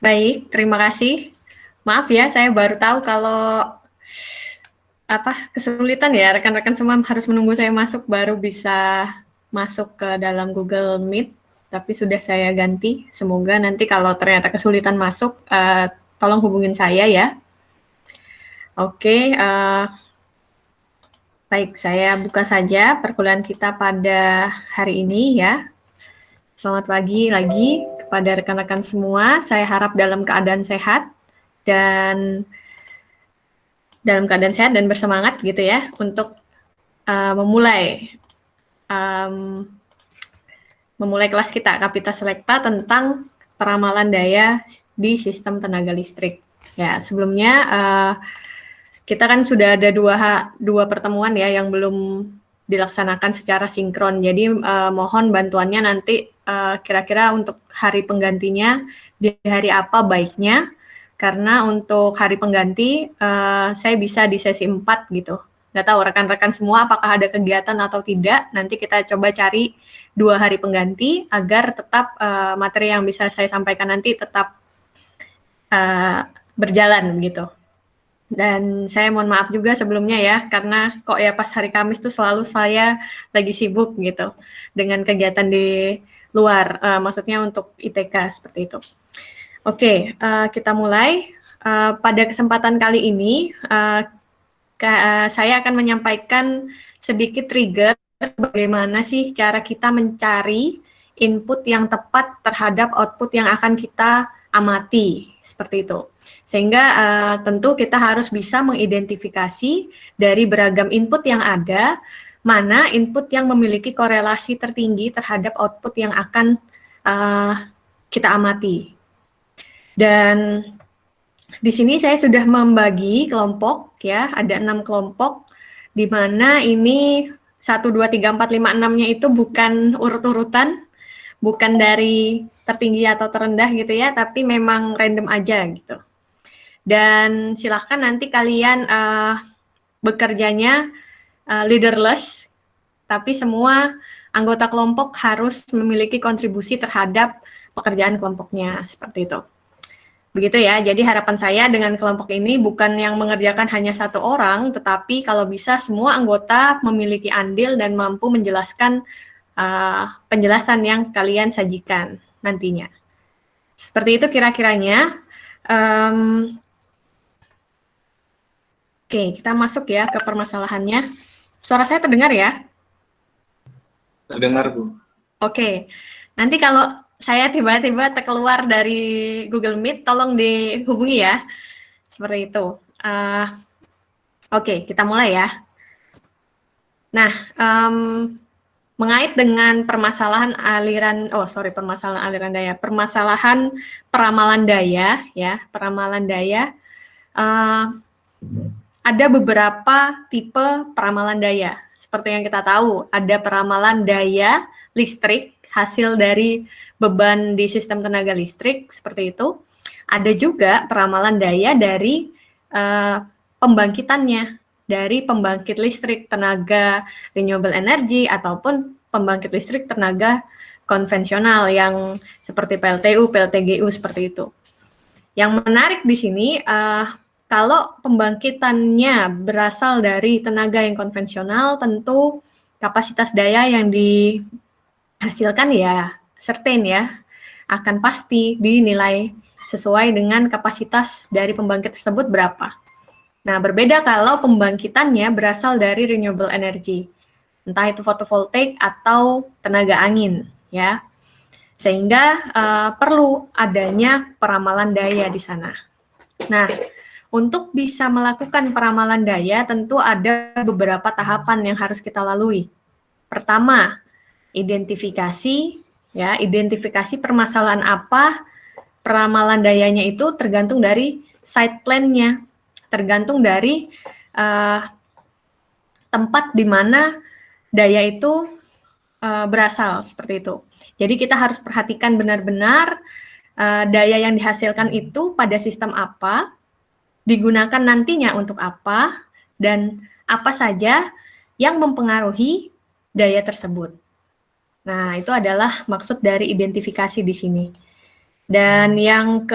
Baik, terima kasih. Maaf ya, saya baru tahu kalau kesulitan ya, rekan-rekan semua harus menunggu saya masuk baru bisa masuk ke dalam Google Meet, tapi sudah saya ganti. Semoga nanti kalau ternyata kesulitan masuk, tolong hubungin saya ya. Oke, baik, saya buka saja perkuliahan kita pada hari ini ya. Selamat pagi lagi kepada rekan-rekan semua. Saya harap dalam keadaan sehat dan bersemangat gitu ya untuk memulai kelas kita Kapita Selekta tentang peramalan daya di sistem tenaga listrik. Ya, sebelumnya kita kan sudah ada dua pertemuan ya yang belum dilaksanakan secara sinkron. Jadi mohon bantuannya nanti kira-kira untuk hari penggantinya di hari apa baiknya. Karena untuk hari pengganti saya bisa di sesi 4 gitu. Nggak tahu rekan-rekan semua apakah ada kegiatan atau tidak. Nanti kita coba cari 2 hari pengganti agar tetap materi yang bisa saya sampaikan nanti tetap berjalan gitu. Dan saya mohon maaf juga sebelumnya ya, karena kok ya pas hari Kamis tuh selalu saya lagi sibuk gitu dengan kegiatan di luar, maksudnya untuk ITK seperti itu. Oke, kita mulai. Pada kesempatan kali ini, saya akan menyampaikan sedikit trigger bagaimana sih cara kita mencari input yang tepat terhadap output yang akan kita amati, seperti itu. Sehingga tentu kita harus bisa mengidentifikasi dari beragam input yang ada, mana input yang memiliki korelasi tertinggi terhadap output yang akan kita amati. Dan di sini saya sudah membagi kelompok ya, ada 6 kelompok, di mana ini 1, 2, 3, 4, 5, 6-nya itu bukan urut-urutan, bukan dari tertinggi atau terendah gitu ya, tapi memang random aja gitu. Dan silahkan nanti kalian bekerjanya leaderless, tapi semua anggota kelompok harus memiliki kontribusi terhadap pekerjaan kelompoknya, seperti itu. Begitu ya, jadi harapan saya dengan kelompok ini bukan yang mengerjakan hanya satu orang, tetapi kalau bisa semua anggota memiliki andil dan mampu menjelaskan penjelasan yang kalian sajikan nantinya. Seperti itu kira-kiranya. Oke, kita masuk ya ke permasalahannya. Suara saya terdengar ya? Terdengar, Bu. Oke, nanti kalau saya tiba-tiba terkeluar dari Google Meet, tolong dihubungi ya. Seperti itu. Oke, kita mulai ya. Nah, mengait dengan permasalahan permasalahan peramalan daya, ya, peramalan daya. Ada beberapa tipe peramalan daya. Seperti yang kita tahu, ada peramalan daya listrik, hasil dari beban di sistem tenaga listrik, seperti itu. Ada juga peramalan daya dari pembangkitannya, dari pembangkit listrik tenaga renewable energy ataupun pembangkit listrik tenaga konvensional yang seperti PLTU, PLTGU seperti itu. Yang menarik di sini, kalau pembangkitannya berasal dari tenaga yang konvensional, tentu kapasitas daya yang dihasilkan ya certain ya, akan pasti dinilai sesuai dengan kapasitas dari pembangkit tersebut berapa. Nah, berbeda kalau pembangkitannya berasal dari renewable energy, entah itu fotovoltaik atau tenaga angin, ya. Sehingga perlu adanya peramalan daya di sana. Nah, untuk bisa melakukan peramalan daya, tentu ada beberapa tahapan yang harus kita lalui. Pertama, identifikasi, ya, identifikasi permasalahan apa, peramalan dayanya itu tergantung dari site plan-nya, tergantung dari tempat di mana daya itu berasal, seperti itu. Jadi kita harus perhatikan benar-benar daya yang dihasilkan itu pada sistem apa, digunakan nantinya untuk apa, dan apa saja yang mempengaruhi daya tersebut. Nah, itu adalah maksud dari identifikasi di sini. Dan yang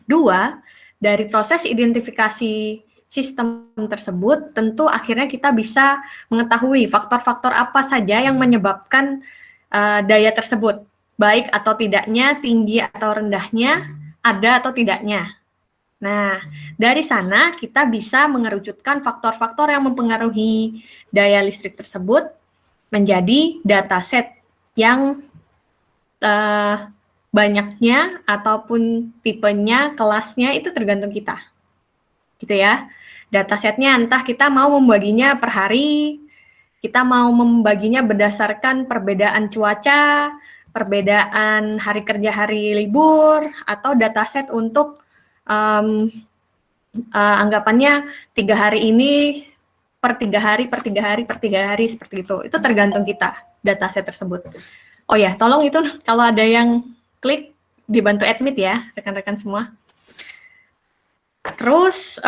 kedua, dari proses identifikasi sistem tersebut, tentu akhirnya kita bisa mengetahui faktor-faktor apa saja yang menyebabkan daya tersebut, baik atau tidaknya, tinggi atau rendahnya, ada atau tidaknya. Nah, dari sana kita bisa mengerucutkan faktor-faktor yang mempengaruhi daya listrik tersebut menjadi dataset yang banyaknya ataupun tipenya, kelasnya itu tergantung kita. Gitu ya. Datasetnya entah kita mau membaginya per hari, kita mau membaginya berdasarkan perbedaan cuaca, perbedaan hari kerja, hari libur, atau dataset untuk anggapannya 3 hari ini per 3 hari, per 3 hari, per 3 hari, seperti itu. Itu tergantung kita, dataset tersebut. Oh ya, tolong itu kalau ada yang klik, dibantu admit ya, rekan-rekan semua. Terus,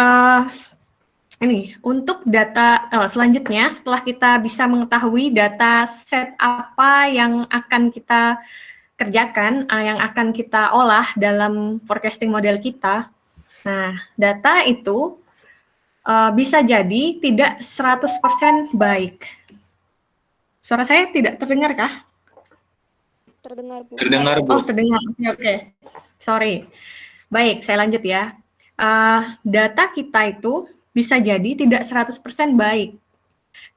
ini, untuk data, selanjutnya setelah kita bisa mengetahui data set apa yang akan kita kerjakan, yang akan kita olah dalam forecasting model kita, nah, data itu bisa jadi tidak 100% baik. Suara saya tidak terdengar kah? Terdengar, Bu. Terdengar, Bu. Oh, terdengar. Oke. Sorry. Baik, saya lanjut ya. Data kita itu bisa jadi tidak 100% baik.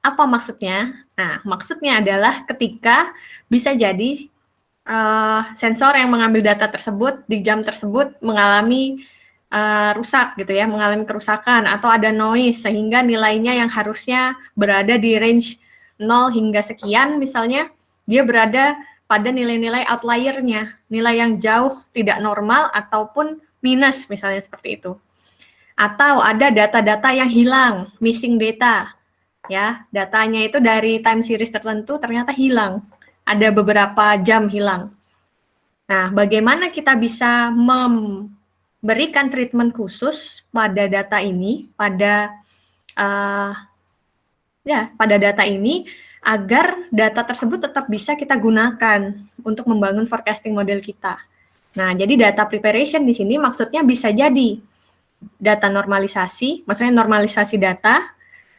Apa maksudnya? Nah, maksudnya adalah ketika bisa jadi sensor yang mengambil data tersebut di jam tersebut mengalami rusak gitu ya, mengalami kerusakan atau ada noise sehingga nilainya yang harusnya berada di range 0 hingga sekian misalnya, dia berada pada nilai-nilai outlier-nya, nilai yang jauh tidak normal ataupun minus misalnya seperti itu. Atau ada data-data yang hilang, missing data. Ya, datanya itu dari time series tertentu ternyata hilang. Ada beberapa jam hilang. Nah, bagaimana kita bisa memberikan treatment khusus pada data ini, pada data ini agar data tersebut tetap bisa kita gunakan untuk membangun forecasting model kita. Nah, jadi data preparation di sini maksudnya bisa jadi data normalisasi, maksudnya normalisasi data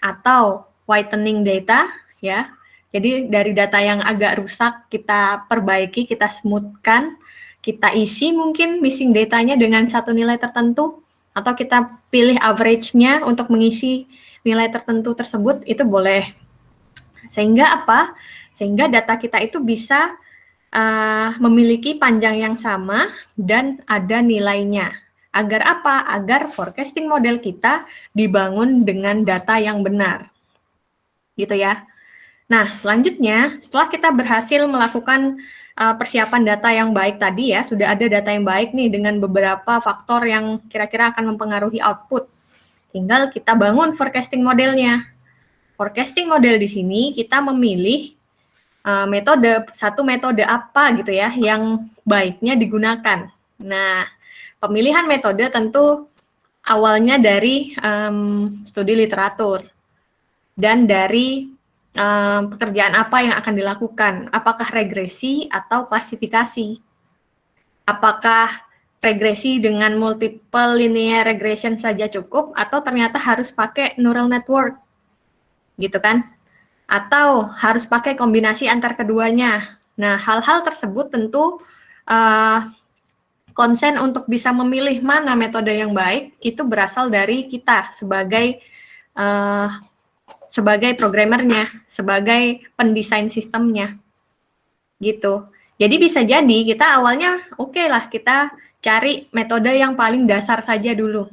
atau whitening data, ya. Jadi dari data yang agak rusak kita perbaiki, kita smoothkan, kita isi mungkin missing datanya dengan satu nilai tertentu, atau kita pilih average-nya untuk mengisi nilai tertentu tersebut, itu boleh. Sehingga apa? Sehingga data kita itu bisa memiliki panjang yang sama dan ada nilainya. Agar apa? Agar forecasting model kita dibangun dengan data yang benar. Gitu ya. Nah, selanjutnya setelah kita berhasil melakukan persiapan data yang baik tadi ya, sudah ada data yang baik nih dengan beberapa faktor yang kira-kira akan mempengaruhi output. Tinggal kita bangun forecasting modelnya. Forecasting model di sini kita memilih satu metode apa gitu ya yang baiknya digunakan. Nah, pemilihan metode tentu awalnya dari studi literatur dan dari pekerjaan apa yang akan dilakukan, apakah regresi atau klasifikasi. Apakah regresi dengan multiple linear regression saja cukup atau ternyata harus pakai neural network, gitu kan? Atau harus pakai kombinasi antar keduanya. Nah, hal-hal tersebut tentu konsen untuk bisa memilih mana metode yang baik itu berasal dari kita sebagai programmernya, sebagai pendesain sistemnya, gitu. Jadi bisa jadi kita awalnya oke lah kita cari metode yang paling dasar saja dulu,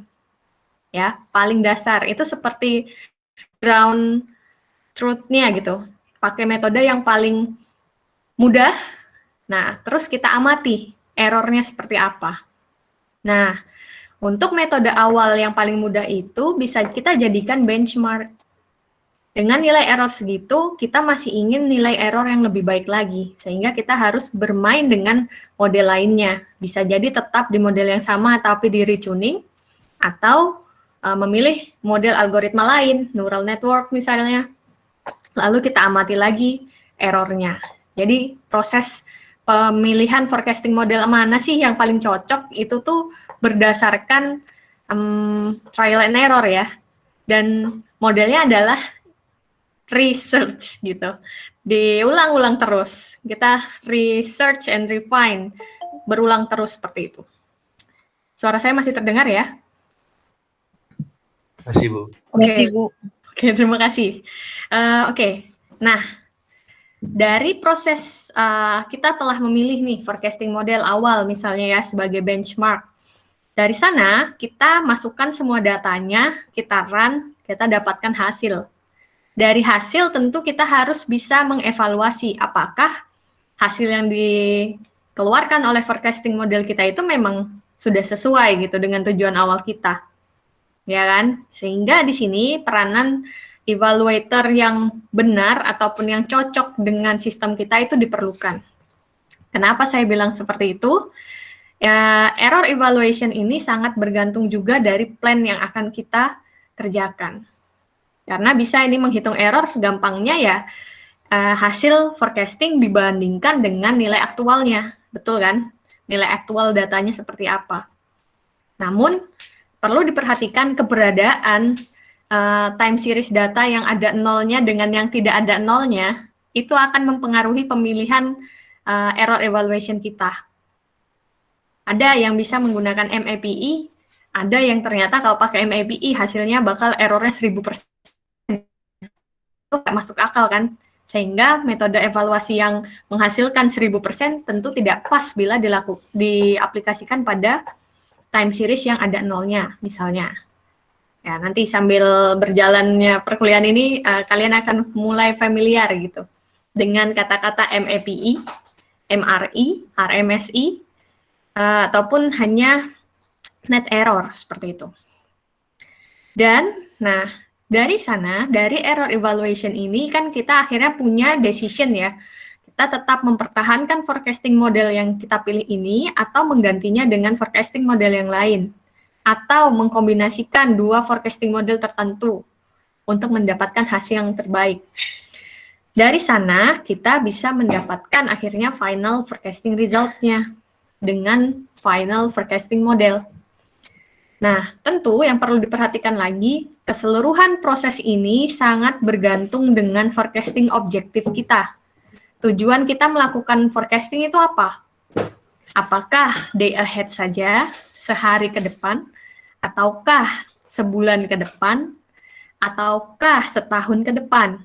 ya paling dasar itu seperti ground truth-nya gitu, pakai metode yang paling mudah. Nah, terus kita amati errornya seperti apa. Nah, untuk metode awal yang paling mudah itu bisa kita jadikan benchmark. Dengan nilai error segitu, kita masih ingin nilai error yang lebih baik lagi, sehingga kita harus bermain dengan model lainnya. Bisa jadi tetap di model yang sama, tapi di retuning, atau memilih model algoritma lain, neural network misalnya, lalu kita amati lagi errornya. Jadi proses pemilihan forecasting model mana sih yang paling cocok itu tuh berdasarkan trial and error ya. Dan modelnya adalah research gitu. Diulang-ulang terus. Kita research and refine. Berulang terus seperti itu. Suara saya masih terdengar ya? Masih, Bu. Oke, Oke, terima kasih. Oke, nah dari proses kita telah memilih nih forecasting model awal misalnya ya sebagai benchmark. Dari sana kita masukkan semua datanya, kita run, kita dapatkan hasil. Dari hasil tentu kita harus bisa mengevaluasi apakah hasil yang dikeluarkan oleh forecasting model kita itu memang sudah sesuai gitu dengan tujuan awal kita. Ya kan? Sehingga di sini peranan evaluator yang benar ataupun yang cocok dengan sistem kita itu diperlukan. Kenapa saya bilang seperti itu? Ya, error evaluation ini sangat bergantung juga dari plan yang akan kita kerjakan. Karena bisa ini menghitung error gampangnya ya hasil forecasting dibandingkan dengan nilai aktualnya. Betul kan? Nilai aktual datanya seperti apa. Namun perlu diperhatikan keberadaan time series data yang ada nolnya dengan yang tidak ada nolnya, itu akan mempengaruhi pemilihan error evaluation kita. Ada yang bisa menggunakan MAPI, ada yang ternyata kalau pakai MAPI hasilnya bakal errornya 1000%. Itu nggak masuk akal kan? Sehingga metode evaluasi yang menghasilkan 1000% tentu tidak pas bila diaplikasikan pada time series yang ada nolnya, misalnya. Ya, nanti sambil berjalannya perkuliahan ini, kalian akan mulai familiar gitu dengan kata-kata MAPI, MRI, RMSI, ataupun hanya net error seperti itu. Dan, nah, dari sana, dari error evaluation ini kan kita akhirnya punya decision ya. Kita tetap mempertahankan forecasting model yang kita pilih ini atau menggantinya dengan forecasting model yang lain. Atau mengkombinasikan dua forecasting model tertentu untuk mendapatkan hasil yang terbaik. Dari sana, kita bisa mendapatkan akhirnya final forecasting result-nya dengan final forecasting model. Nah, tentu yang perlu diperhatikan lagi, keseluruhan proses ini sangat bergantung dengan forecasting objektif kita. Tujuan kita melakukan forecasting itu apa? Apakah day ahead saja, sehari ke depan, ataukah sebulan ke depan, ataukah setahun ke depan?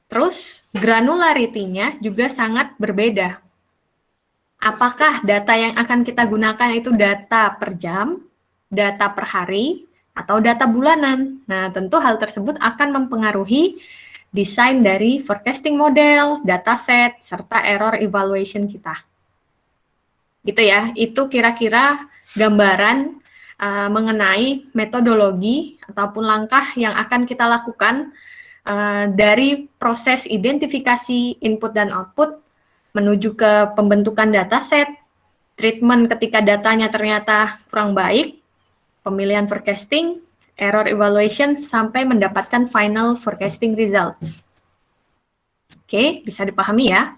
Terus, granularity-nya juga sangat berbeda. Apakah data yang akan kita gunakan itu data per jam, data per hari, atau data bulanan? Nah, tentu hal tersebut akan mempengaruhi desain dari forecasting model, dataset, serta error evaluation kita. Gitu ya, itu kira-kira gambaran mengenai metodologi ataupun langkah yang akan kita lakukan dari proses identifikasi input dan output menuju ke pembentukan dataset, treatment ketika datanya ternyata kurang baik, pemilihan forecasting, error evaluation, sampai mendapatkan final forecasting results. Oke, bisa dipahami ya.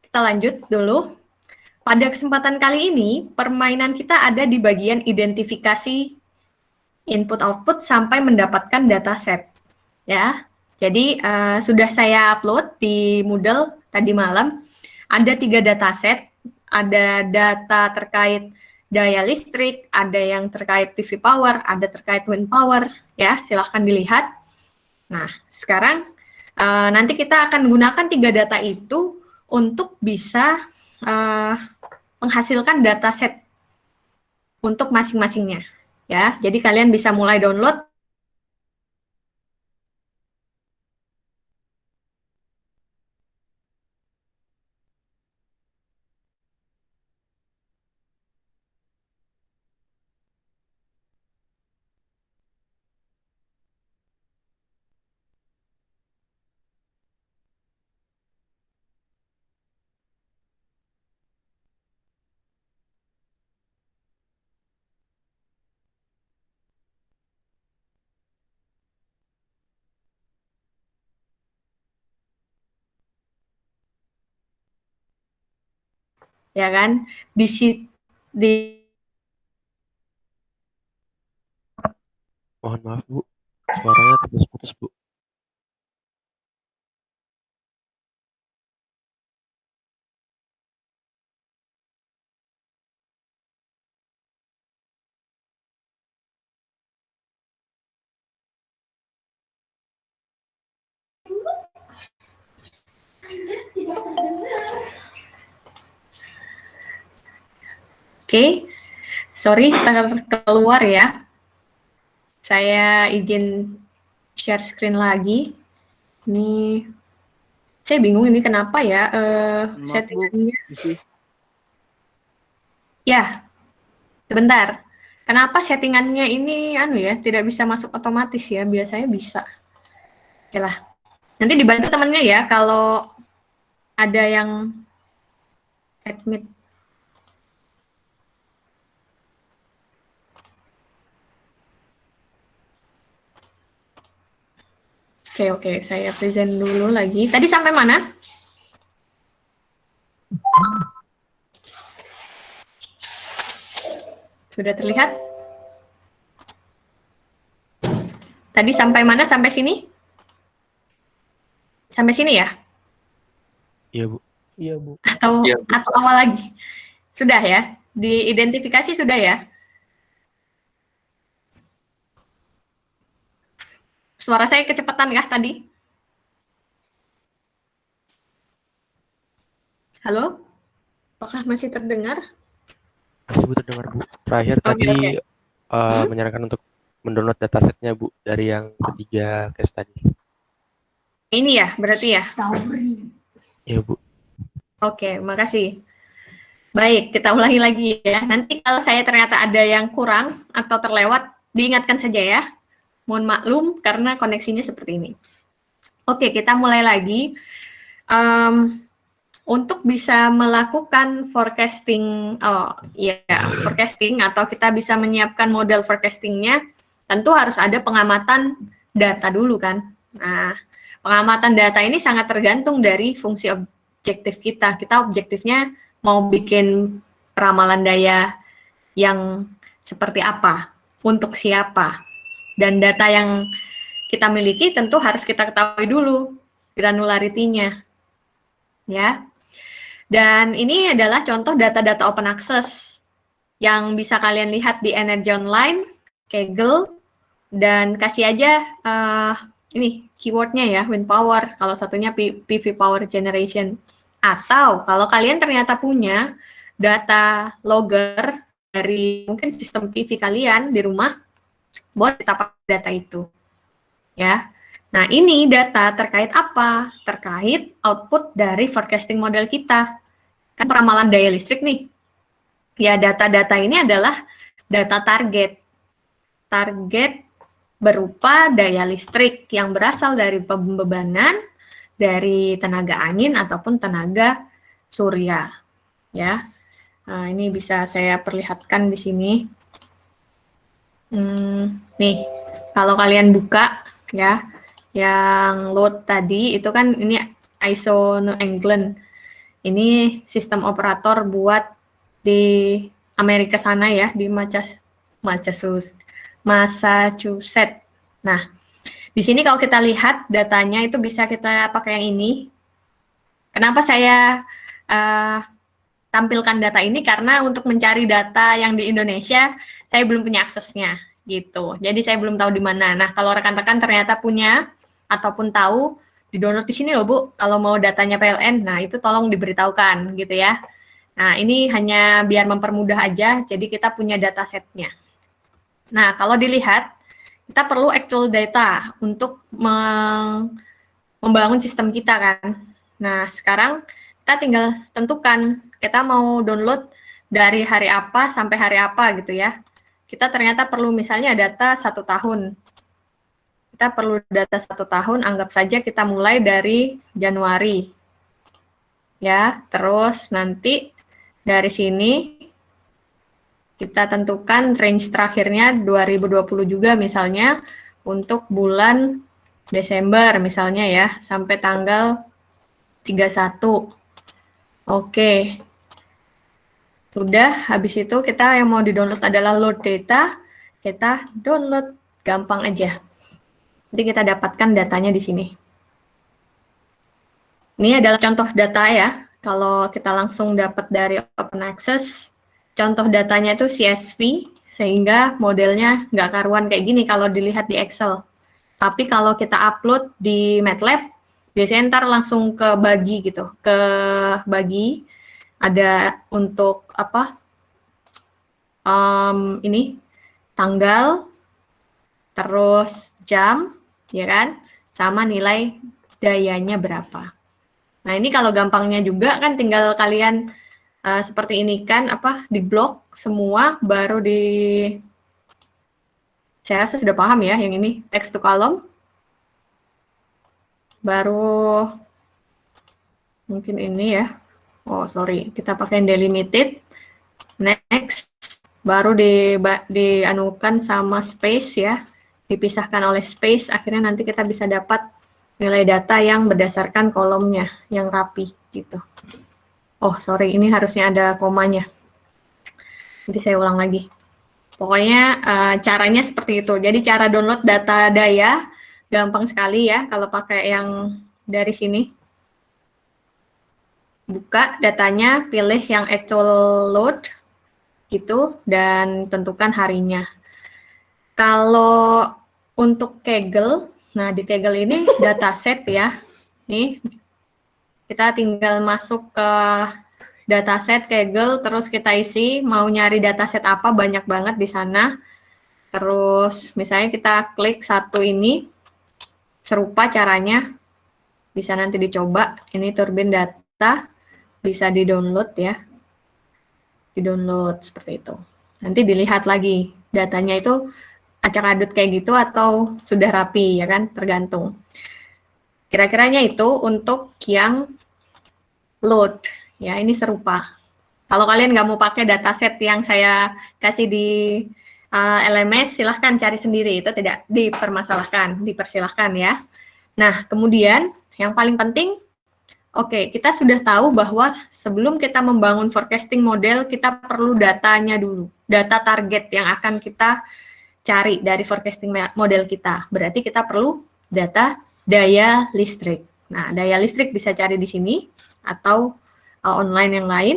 Kita lanjut dulu. Pada kesempatan kali ini, permainan kita ada di bagian identifikasi input-output sampai mendapatkan dataset. Ya, jadi sudah saya upload di Moodle tadi malam. Ada 3 dataset, ada data terkait daya listrik, ada yang terkait PV power, ada terkait wind power. Ya, silahkan dilihat. Nah, sekarang nanti kita akan gunakan 3 data itu untuk bisa menghasilkan dataset untuk masing-masingnya. Ya, jadi kalian bisa mulai download. ya kan? Di Mohon maaf Bu, suaranya putus-putus Bu. Oke, sorry keluar ya. Saya izin share screen lagi. Ini saya bingung ini kenapa ya settingannya. Ya, sebentar. Kenapa settingannya ini tidak bisa masuk otomatis ya? Biasanya bisa. Oke lah. Nanti dibantu temennya ya kalau ada yang admit. Oke, saya present dulu lagi. Tadi sampai mana? Sudah terlihat? Tadi sampai mana? Sampai sini? Sampai sini ya? Iya Bu. Iya Bu. Atau awal lagi? Sudah ya? Diidentifikasi sudah ya? Suara saya kecepatan kah tadi? Halo? Apakah masih terdengar? Masih Bu terdengar Bu. Terakhir tadi menyarankan untuk mendownload datasetnya Bu dari yang ketiga case tadi. Ini ya, berarti ya? Iya Bu. Oke, makasih. Baik, kita ulangi lagi ya. Nanti kalau saya ternyata ada yang kurang atau terlewat, diingatkan saja ya. Mohon maklum karena koneksinya seperti ini. Oke, kita mulai lagi. Untuk bisa melakukan forecasting, forecasting atau kita bisa menyiapkan model forecastingnya, tentu harus ada pengamatan data dulu kan. Nah, pengamatan data ini sangat tergantung dari fungsi objektif kita. Kita objektifnya mau bikin peramalan daya yang seperti apa, untuk siapa. Dan data yang kita miliki tentu harus kita ketahui dulu granularity-nya. Ya. Dan ini adalah contoh data-data open access yang bisa kalian lihat di Energy Online, Kaggle, dan kasih aja ini keywordnya ya, wind power, kalau satunya PV power generation. Atau kalau kalian ternyata punya data logger dari mungkin sistem PV kalian di rumah, boleh kita pakai data itu. Ya. Nah, ini data terkait apa? Terkait output dari forecasting model kita. Kan peramalan daya listrik nih. Ya, data-data ini adalah data target. Target berupa daya listrik yang berasal dari pembebanan, dari tenaga angin ataupun tenaga surya. Ya. Nah, ini bisa saya perlihatkan di sini. Nih, kalau kalian buka ya, yang load tadi itu kan ini ISO New England. Ini sistem operator buat di Amerika sana ya, di Massachusetts. Nah, di sini kalau kita lihat datanya itu bisa kita pakai yang ini. Kenapa saya tampilkan data ini? Karena untuk mencari data yang di Indonesia, saya belum punya aksesnya gitu. Jadi saya belum tahu di mana. Nah, kalau rekan-rekan ternyata punya ataupun tahu, di-download di sini loh Bu, kalau mau datanya PLN, nah itu tolong diberitahukan gitu ya. Nah, ini hanya biar mempermudah aja, jadi kita punya datasetnya. Nah, kalau dilihat, kita perlu actual data untuk membangun sistem kita kan. Nah, sekarang kita tinggal tentukan, kita mau download dari hari apa sampai hari apa gitu ya. Kita ternyata perlu misalnya data 1 tahun. Kita perlu data 1 tahun, anggap saja kita mulai dari Januari. Ya, terus nanti dari sini kita tentukan range terakhirnya 2020 juga misalnya untuk bulan Desember misalnya ya, sampai tanggal 31. Oke. Sudah, habis itu kita yang mau di-download adalah load data. Kita download, gampang aja. Nanti kita dapatkan datanya di sini. Ini adalah contoh data ya. Kalau kita langsung dapat dari Open Access, contoh datanya itu CSV, sehingga modelnya nggak karuan kayak gini kalau dilihat di Excel. Tapi kalau kita upload di MATLAB, biasanya ntar langsung ke bagi gitu, ke bagi, ada untuk apa, ini, tanggal, terus jam, ya kan, sama nilai dayanya berapa. Nah, ini kalau gampangnya juga kan tinggal kalian seperti ini kan, apa, di blok semua, baru di, saya rasa sudah paham ya yang ini, text to column, baru mungkin ini ya, oh sorry, kita pakai delimited, next, baru dianukan sama space ya, dipisahkan oleh space, akhirnya nanti kita bisa dapat nilai data yang berdasarkan kolomnya, yang rapi gitu. Oh sorry, ini harusnya ada komanya. Nanti saya ulang lagi. Pokoknya caranya seperti itu. Jadi cara download data daya gampang sekali ya kalau pakai yang dari sini. Buka datanya, pilih yang actual load gitu dan tentukan harinya. Kalau untuk Kaggle, nah di Kaggle ini dataset ya. Nih kita tinggal masuk ke dataset Kaggle, terus kita isi mau nyari dataset apa, banyak banget di sana. Terus misalnya kita klik satu ini, serupa caranya, bisa nanti dicoba. Ini turbin data, bisa di-download ya. Di-download seperti itu. Nanti dilihat lagi datanya itu acak-adut kayak gitu atau sudah rapi ya kan, tergantung. Kira-kiranya itu untuk yang load ya, ini serupa. Kalau kalian nggak mau pakai dataset yang saya kasih di LMS, silahkan cari sendiri, itu tidak dipermasalahkan, dipersilahkan ya. Nah, kemudian yang paling penting, oke, kita sudah tahu bahwa sebelum kita membangun forecasting model, kita perlu datanya dulu, data target yang akan kita cari dari forecasting model kita. Berarti kita perlu data daya listrik. Nah, daya listrik bisa cari di sini atau online yang lain.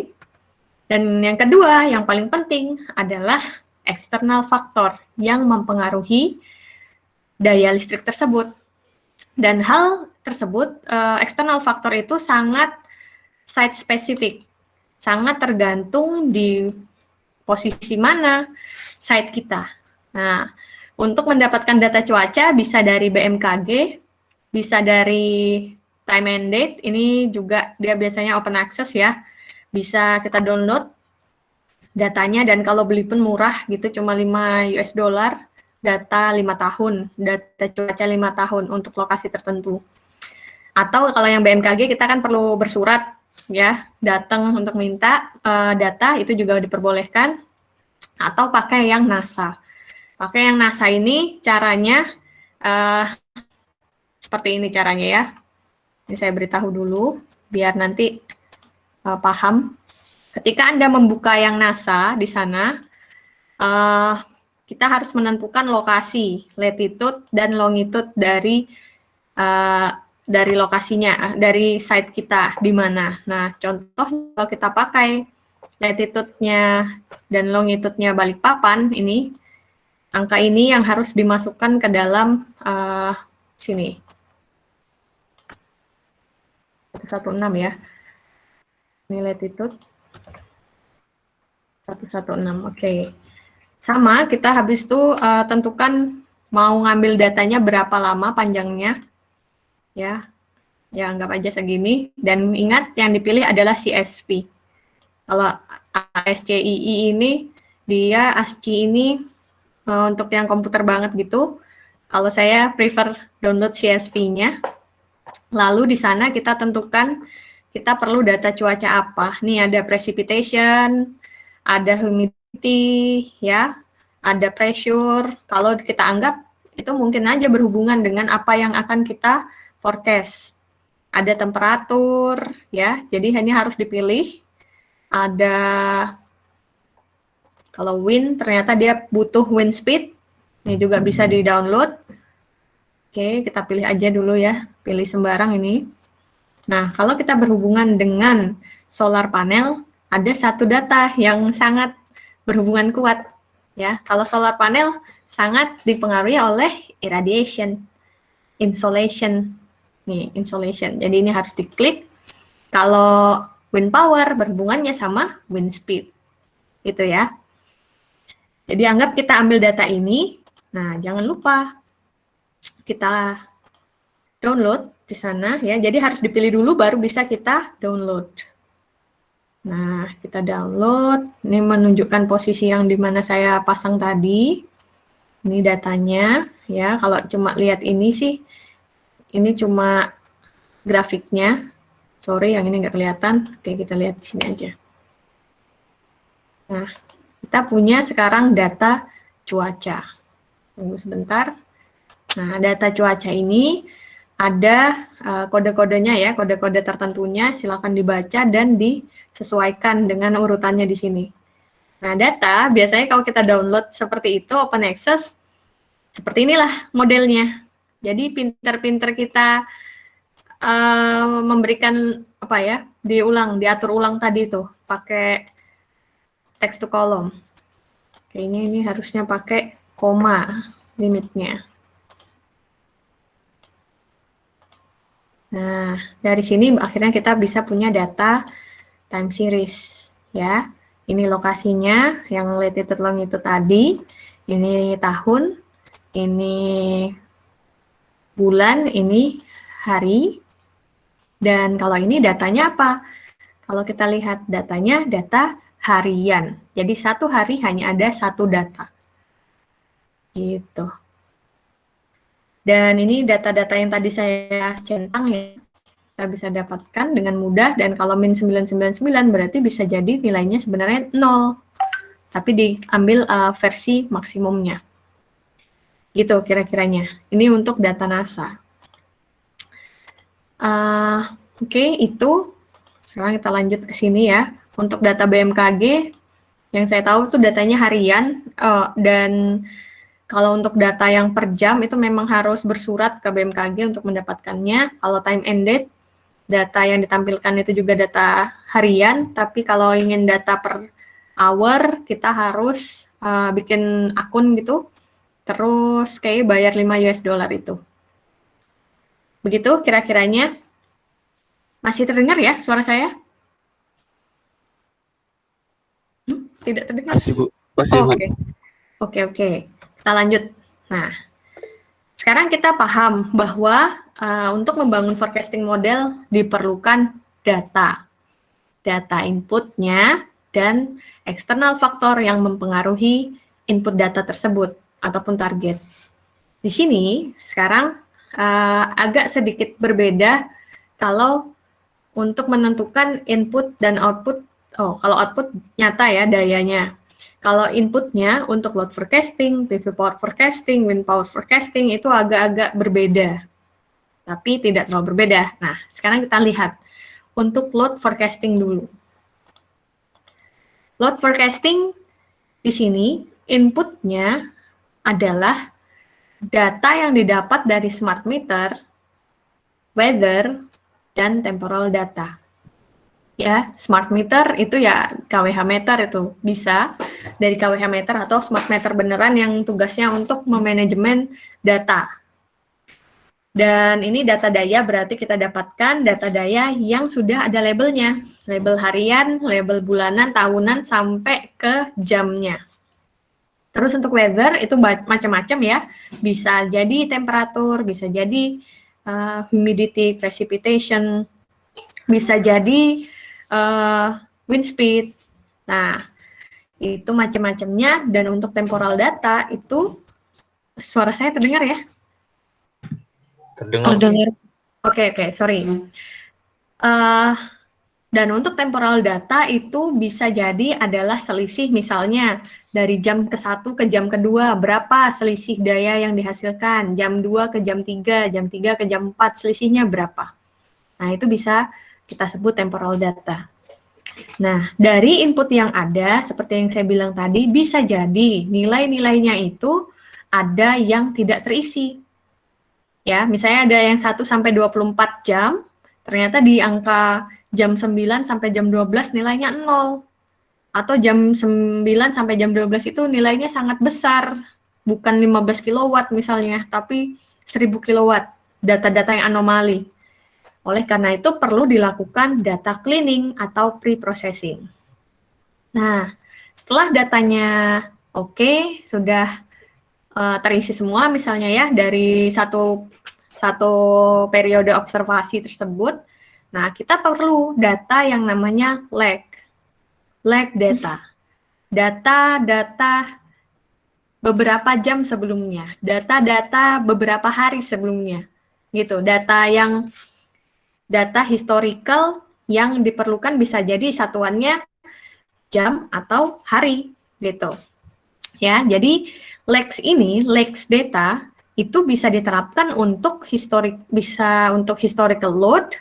Dan yang kedua, yang paling penting adalah eksternal faktor yang mempengaruhi daya listrik tersebut. Dan hal tersebut, eksternal faktor itu sangat site spesifik, sangat tergantung di posisi mana site kita. Nah, untuk mendapatkan data cuaca bisa dari BMKG, bisa dari time and date, ini juga dia biasanya open access ya, bisa kita download datanya, dan kalau beli pun murah gitu, cuma 5 US dollar, data 5 tahun, data cuaca 5 tahun untuk lokasi tertentu. Atau kalau yang BMKG kita kan perlu bersurat ya, datang untuk minta data, itu juga diperbolehkan. Atau pakai yang NASA. Pakai yang NASA ini caranya seperti ini caranya ya. Ini saya beritahu dulu biar nanti paham. Ketika Anda membuka yang NASA di sana, kita harus menentukan lokasi, latitude dan longitude dari lokasinya, dari site kita di mana. Nah, contoh kalau kita pakai latitude-nya dan longitude-nya Balikpapan, ini angka ini yang harus dimasukkan ke dalam sini. 116 ya. Ini latitude 116. Oke. Sama, kita habis itu tentukan mau ngambil datanya berapa lama panjangnya. Ya. Ya, anggap aja segini, dan ingat yang dipilih adalah CSV. Kalau ASCII ini, dia ASCII ini untuk yang komputer banget gitu. Kalau saya prefer download CSV-nya. Lalu di sana kita tentukan kita perlu data cuaca apa. Nih ada precipitation, ada humidity, ya, ada pressure. Kalau kita anggap itu mungkin aja berhubungan dengan apa yang akan kita forecast. Ada temperatur, ya. Jadi ini harus dipilih. Ada Kalau wind ternyata dia butuh wind speed. Ini juga bisa di-download. Oke, kita pilih aja dulu ya. Pilih sembarang ini. Nah, kalau kita berhubungan dengan solar panel, ada satu data yang sangat berhubungan kuat. Ya, kalau solar panel sangat dipengaruhi oleh irradiation, insolation. Nih, insolation. Jadi ini harus diklik. Kalau wind power berhubungannya sama wind speed. Gitu ya. Jadi anggap kita ambil data ini. Nah, jangan lupa kita download di sana ya. Jadi harus dipilih dulu baru bisa kita download. Nah, kita download. Ini menunjukkan posisi yang dimana saya pasang tadi. Ini datanya ya. Kalau cuma lihat ini sih, ini cuma grafiknya. Sorry, yang ini nggak kelihatan. Oke, kita lihat di sini aja. Nah, kita punya sekarang data cuaca. Tunggu sebentar. Nah, data cuaca ini ada kode-kodenya ya, kode-kode tertentunya. Silakan dibaca dan disesuaikan dengan urutannya di sini. Nah, data biasanya kalau kita download seperti itu, open access, seperti inilah modelnya. Jadi pinter-pinter kita memberikan apa ya, diatur ulang tadi tuh, pakai text to column. Kayaknya ini harusnya pakai koma limitnya. Nah, dari sini akhirnya kita bisa punya data time series ya. Ini lokasinya yang latitude longitude tadi, ini tahun, ini bulan, ini hari. Dan kalau ini datanya apa? Kalau kita lihat datanya, data harian. Jadi satu hari hanya ada satu data. Gitu. Dan ini data-data yang tadi saya centang ya, kita bisa dapatkan dengan mudah. Dan kalau min 999 berarti bisa jadi nilainya sebenarnya 0. Tapi diambil versi maksimumnya. Gitu kira-kiranya. Ini untuk data NASA. Oke, itu. Sekarang kita lanjut ke sini ya. Untuk data BMKG, yang saya tahu itu datanya harian. Dan kalau untuk data yang per jam, itu memang harus bersurat ke BMKG untuk mendapatkannya. Kalau time ended, data yang ditampilkan itu juga data harian. Tapi kalau ingin data per hour, kita harus bikin akun gitu. Terus kayak bayar 5 US dollar itu. Begitu kira-kiranya. Masih terdengar ya suara saya? Tidak terdengar? Masih, Bu. Masih, Bu. Oke. Kita lanjut. Nah, sekarang kita paham bahwa untuk membangun forecasting model diperlukan data. Data inputnya dan eksternal faktor yang mempengaruhi input data tersebut ataupun target. Di sini sekarang agak sedikit berbeda kalau untuk menentukan input dan output. Kalau output nyata ya dayanya. Kalau inputnya untuk load forecasting, PV power forecasting, wind power forecasting itu agak-agak berbeda. Tapi tidak terlalu berbeda. Nah, sekarang kita lihat untuk load forecasting dulu. Load forecasting di sini inputnya adalah data yang didapat dari smart meter, weather, dan temporal data. Ya, smart meter itu ya KWH meter itu bisa dari KWH meter atau smart meter beneran yang tugasnya untuk memanajemen data. Dan ini data daya berarti kita dapatkan data daya yang sudah ada labelnya. Label harian, label bulanan, tahunan, sampai ke jamnya. Terus untuk weather itu macam-macam ya. Bisa jadi temperatur, bisa jadi humidity, precipitation, bisa jadi wind speed. Nah, itu macam-macamnya. Dan untuk temporal data itu, suara saya terdengar ya? Terdengar. Oke, sorry. Dan untuk temporal data itu bisa jadi adalah selisih misalnya dari jam ke-1 ke jam ke-2, berapa selisih daya yang dihasilkan, jam 2 ke jam 3, jam 3 ke jam 4, selisihnya berapa. Nah, itu bisa kita sebut temporal data. Nah, dari input yang ada, seperti yang saya bilang tadi, bisa jadi nilai-nilainya itu ada yang tidak terisi. Ya, misalnya ada yang 1 sampai 24 jam, ternyata di angka jam 9 sampai jam 12 nilainya 0. Atau jam 9 sampai jam 12 itu nilainya sangat besar. Bukan 15 kilowatt misalnya, tapi 1000 kilowatt. Data-data yang anomali. Oleh karena itu perlu dilakukan data cleaning atau pre-processing. Nah, setelah datanya oke, sudah terisi semua misalnya ya dari satu periode observasi tersebut. Nah, kita perlu data yang namanya lag data. Data beberapa jam sebelumnya, data beberapa hari sebelumnya. Gitu, data historical yang diperlukan bisa jadi satuannya jam atau hari gitu. Ya, jadi lags data itu bisa diterapkan untuk historical load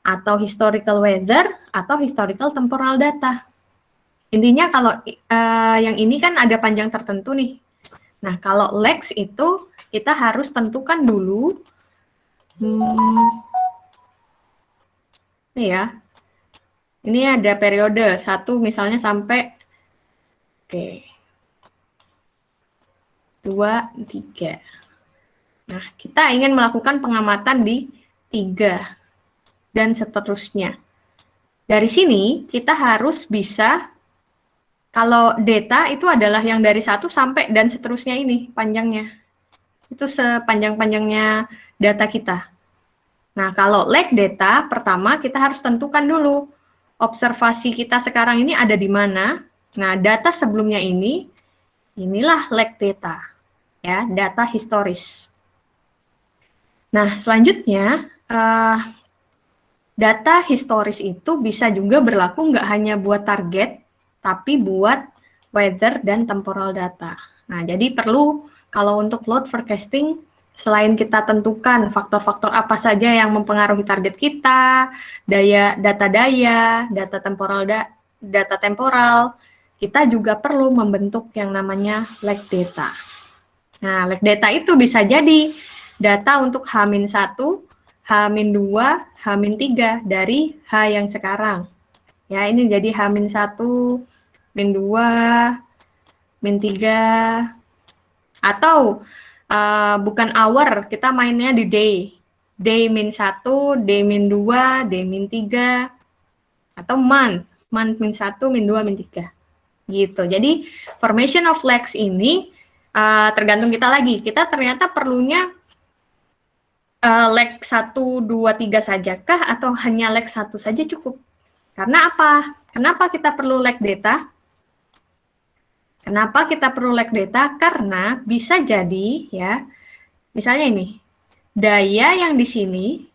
atau historical weather atau historical temporal data. Intinya kalau yang ini kan ada panjang tertentu nih. Nah, kalau lags itu kita harus tentukan dulu ini ya. Ini ada periode 1 misalnya sampai 2, 3. Nah, kita ingin melakukan pengamatan di 3 dan seterusnya. Dari sini kita harus bisa, kalau data itu adalah yang dari 1 sampai dan seterusnya ini panjangnya. Itu sepanjang-panjangnya data kita. Nah, kalau lag data, pertama kita harus tentukan dulu observasi kita sekarang ini ada di mana. Nah, data sebelumnya inilah lag data, ya, data historis. Nah, selanjutnya, data historis itu bisa juga berlaku nggak hanya buat target, tapi buat weather dan temporal data. Nah, jadi perlu kalau untuk load forecasting, selain kita tentukan faktor-faktor apa saja yang mempengaruhi target kita, data temporal, kita juga perlu membentuk yang namanya lag data. Nah, lag data itu bisa jadi data untuk H-1, H-2, H-3 dari H yang sekarang. Ya, ini jadi H-1, Min-2, Min-3, atau bukan hour, kita mainnya di day. Day -1, day -2, day -3, atau month -1, -2, -3. Gitu. Jadi, formation of lags ini tergantung kita lagi. Kita ternyata perlunya lag 1, 2, 3 sajakah atau hanya lag 1 saja cukup? Karena apa? Kenapa kita perlu lag data? Kenapa kita perlu lag data? Karena bisa jadi ya, misalnya ini, daya yang di sini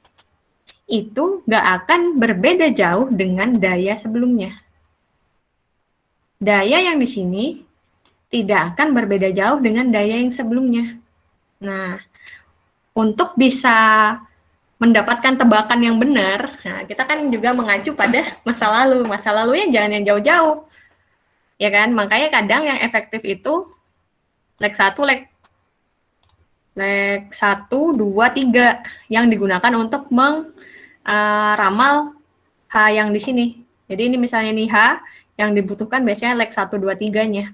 itu nggak akan berbeda jauh dengan daya sebelumnya. Daya yang di sini tidak akan berbeda jauh dengan daya yang sebelumnya. Nah, untuk bisa mendapatkan tebakan yang benar, nah kita kan juga mengacu pada masa lalu. Masa lalunya jangan yang jauh-jauh. Ya kan? Makanya kadang yang efektif itu lag 1, lag 1, 2, 3 yang digunakan untuk meramal H yang di sini. Jadi ini misalnya nih H yang dibutuhkan biasanya lag 1, 2, 3-nya.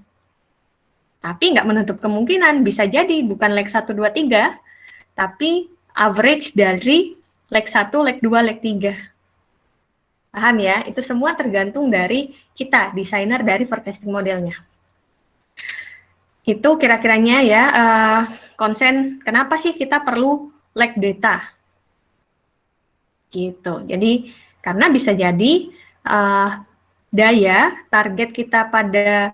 Tapi nggak menutup kemungkinan, bisa jadi bukan lag 1, 2, 3, tapi average dari lag 1, lag 2, lag 3. Paham ya? Itu semua tergantung dari kita, desainer dari forecasting modelnya. Itu kira-kiranya ya, konsen kenapa sih kita perlu lag data. Gitu. Jadi, karena bisa jadi daya target kita pada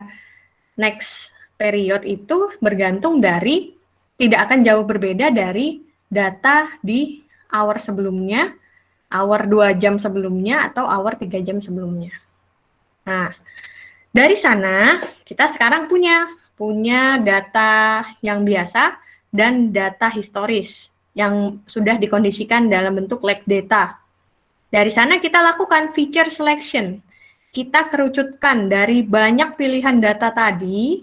next period itu bergantung dari, tidak akan jauh berbeda dari data di hour sebelumnya, hour 2 jam sebelumnya, atau hour 3 jam sebelumnya. Nah, dari sana kita sekarang punya data yang biasa dan data historis yang sudah dikondisikan dalam bentuk lag data. Dari sana kita lakukan feature selection. kita kerucutkan dari banyak pilihan data tadi,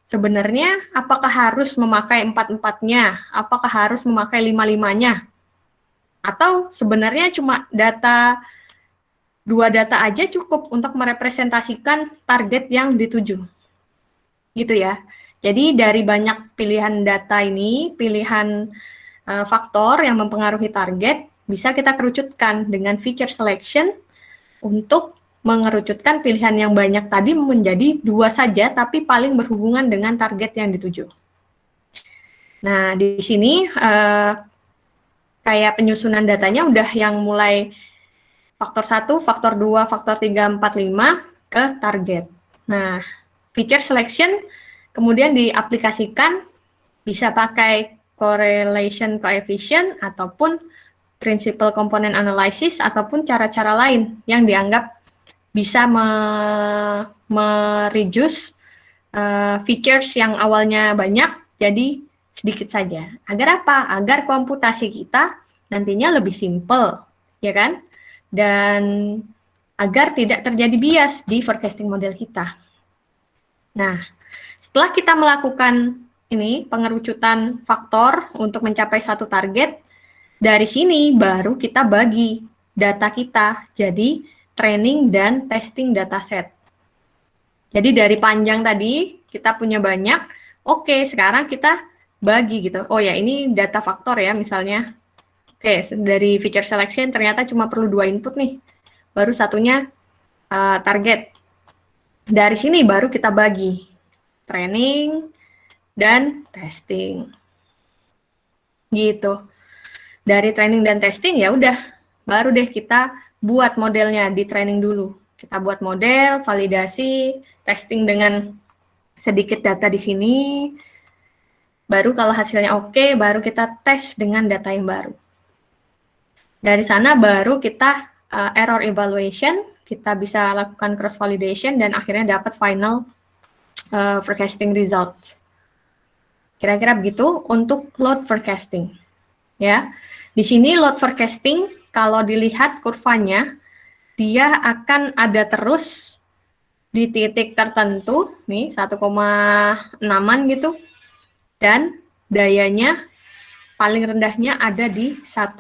sebenarnya apakah harus memakai 4-4-nya? Apakah harus memakai 5-5-nya? Atau sebenarnya cuma dua data aja cukup untuk merepresentasikan target yang dituju? Gitu ya. Jadi dari banyak pilihan data ini, pilihan faktor yang mempengaruhi target, bisa kita kerucutkan dengan feature selection untuk mengerucutkan pilihan yang banyak tadi menjadi 2 saja, tapi paling berhubungan dengan target yang dituju. Nah, di sini kayak penyusunan datanya udah yang mulai faktor 1, faktor 2, faktor 3, 4, 5 ke target. Nah, feature selection kemudian diaplikasikan bisa pakai correlation coefficient ataupun principal component analysis ataupun cara-cara lain yang dianggap bisa mereduce features yang awalnya banyak jadi sedikit saja. Agar apa? Agar komputasi kita nantinya lebih simple, ya kan? Dan agar tidak terjadi bias di forecasting model kita. Nah, setelah kita melakukan ini pengerucutan faktor untuk mencapai satu target, dari sini baru kita bagi data kita jadi training dan testing dataset. Jadi dari panjang tadi kita punya banyak, oke sekarang kita bagi gitu. Oh ya ini data faktor ya misalnya. Oke dari feature selection ternyata cuma perlu 2 input nih, baru satunya target. Dari sini baru kita bagi training dan testing. Gitu. Dari training dan testing ya udah, baru deh kita buat modelnya di training dulu. Kita buat model, validasi, testing dengan sedikit data di sini. Baru kalau hasilnya oke, baru kita tes dengan data yang baru. Dari sana baru kita error evaluation, kita bisa lakukan cross validation dan akhirnya dapat final forecasting result. Kira-kira begitu untuk load forecasting. Ya, di sini load forecasting kalau dilihat kurvanya dia akan ada terus di titik tertentu nih 1,6-an gitu dan dayanya paling rendahnya ada di 1.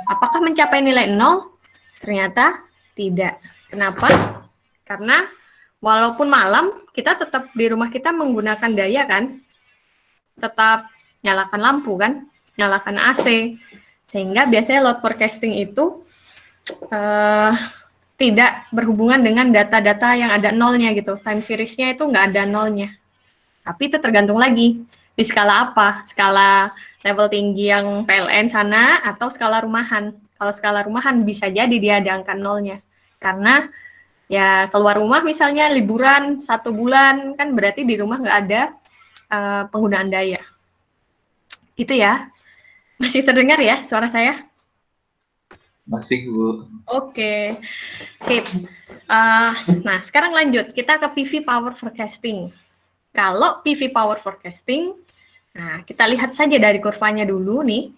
Apakah mencapai nilai 0? Ternyata tidak. Kenapa? Karena walaupun malam kita tetap di rumah kita menggunakan daya kan, tetap nyalakan lampu kan, nyalakan AC, sehingga biasanya load forecasting itu tidak berhubungan dengan data-data yang ada nolnya gitu, time series-nya itu nggak ada nolnya. Tapi itu tergantung lagi di skala apa, skala level tinggi yang PLN sana atau skala rumahan. Kalau skala rumahan bisa jadi dia ada angka nolnya, karena ya keluar rumah misalnya liburan 1 bulan kan berarti di rumah nggak ada penggunaan daya. Gitu ya. Masih terdengar ya suara saya? Masih, Bu. Oke, sip. Nah, sekarang lanjut. Kita ke PV Power Forecasting. Kalau PV Power Forecasting, nah kita lihat saja dari kurvanya dulu nih.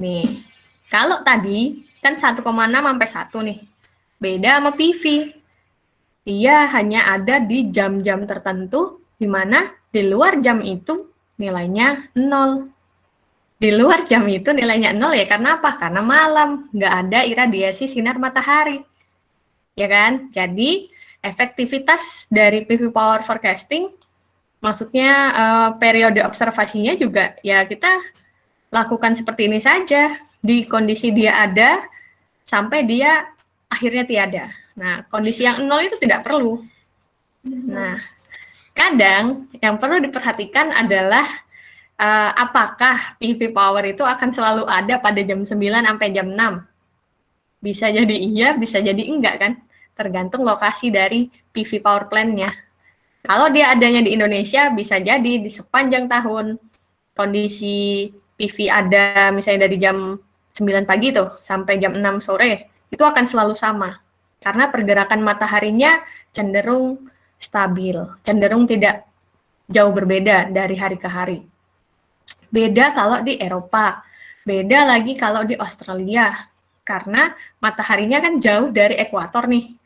Nih, kalau tadi kan 1,6 sampai 1 nih. Beda sama PV. Dia hanya ada di jam-jam tertentu, di mana di luar jam itu nilainya 0. Di luar jam itu nilainya 0 ya karena apa? Karena malam, nggak ada iradiasi sinar matahari. Ya kan? Jadi, efektivitas dari PV Power Forecasting, maksudnya periode observasinya juga ya kita lakukan seperti ini saja. Di kondisi dia ada, sampai dia akhirnya tiada. Nah, kondisi yang 0 itu tidak perlu. Nah, kadang yang perlu diperhatikan adalah apakah PV power itu akan selalu ada pada jam 9 sampai jam 6? Bisa jadi iya, bisa jadi enggak kan? Tergantung lokasi dari PV power plant-nya. Kalau dia adanya di Indonesia, bisa jadi di sepanjang tahun kondisi PV ada misalnya dari jam 9 pagi tuh sampai jam 6 sore, itu akan selalu sama. Karena pergerakan mataharinya cenderung stabil, cenderung tidak jauh berbeda dari hari ke hari. Beda kalau di Eropa, beda lagi kalau di Australia, karena mataharinya kan jauh dari ekuator nih.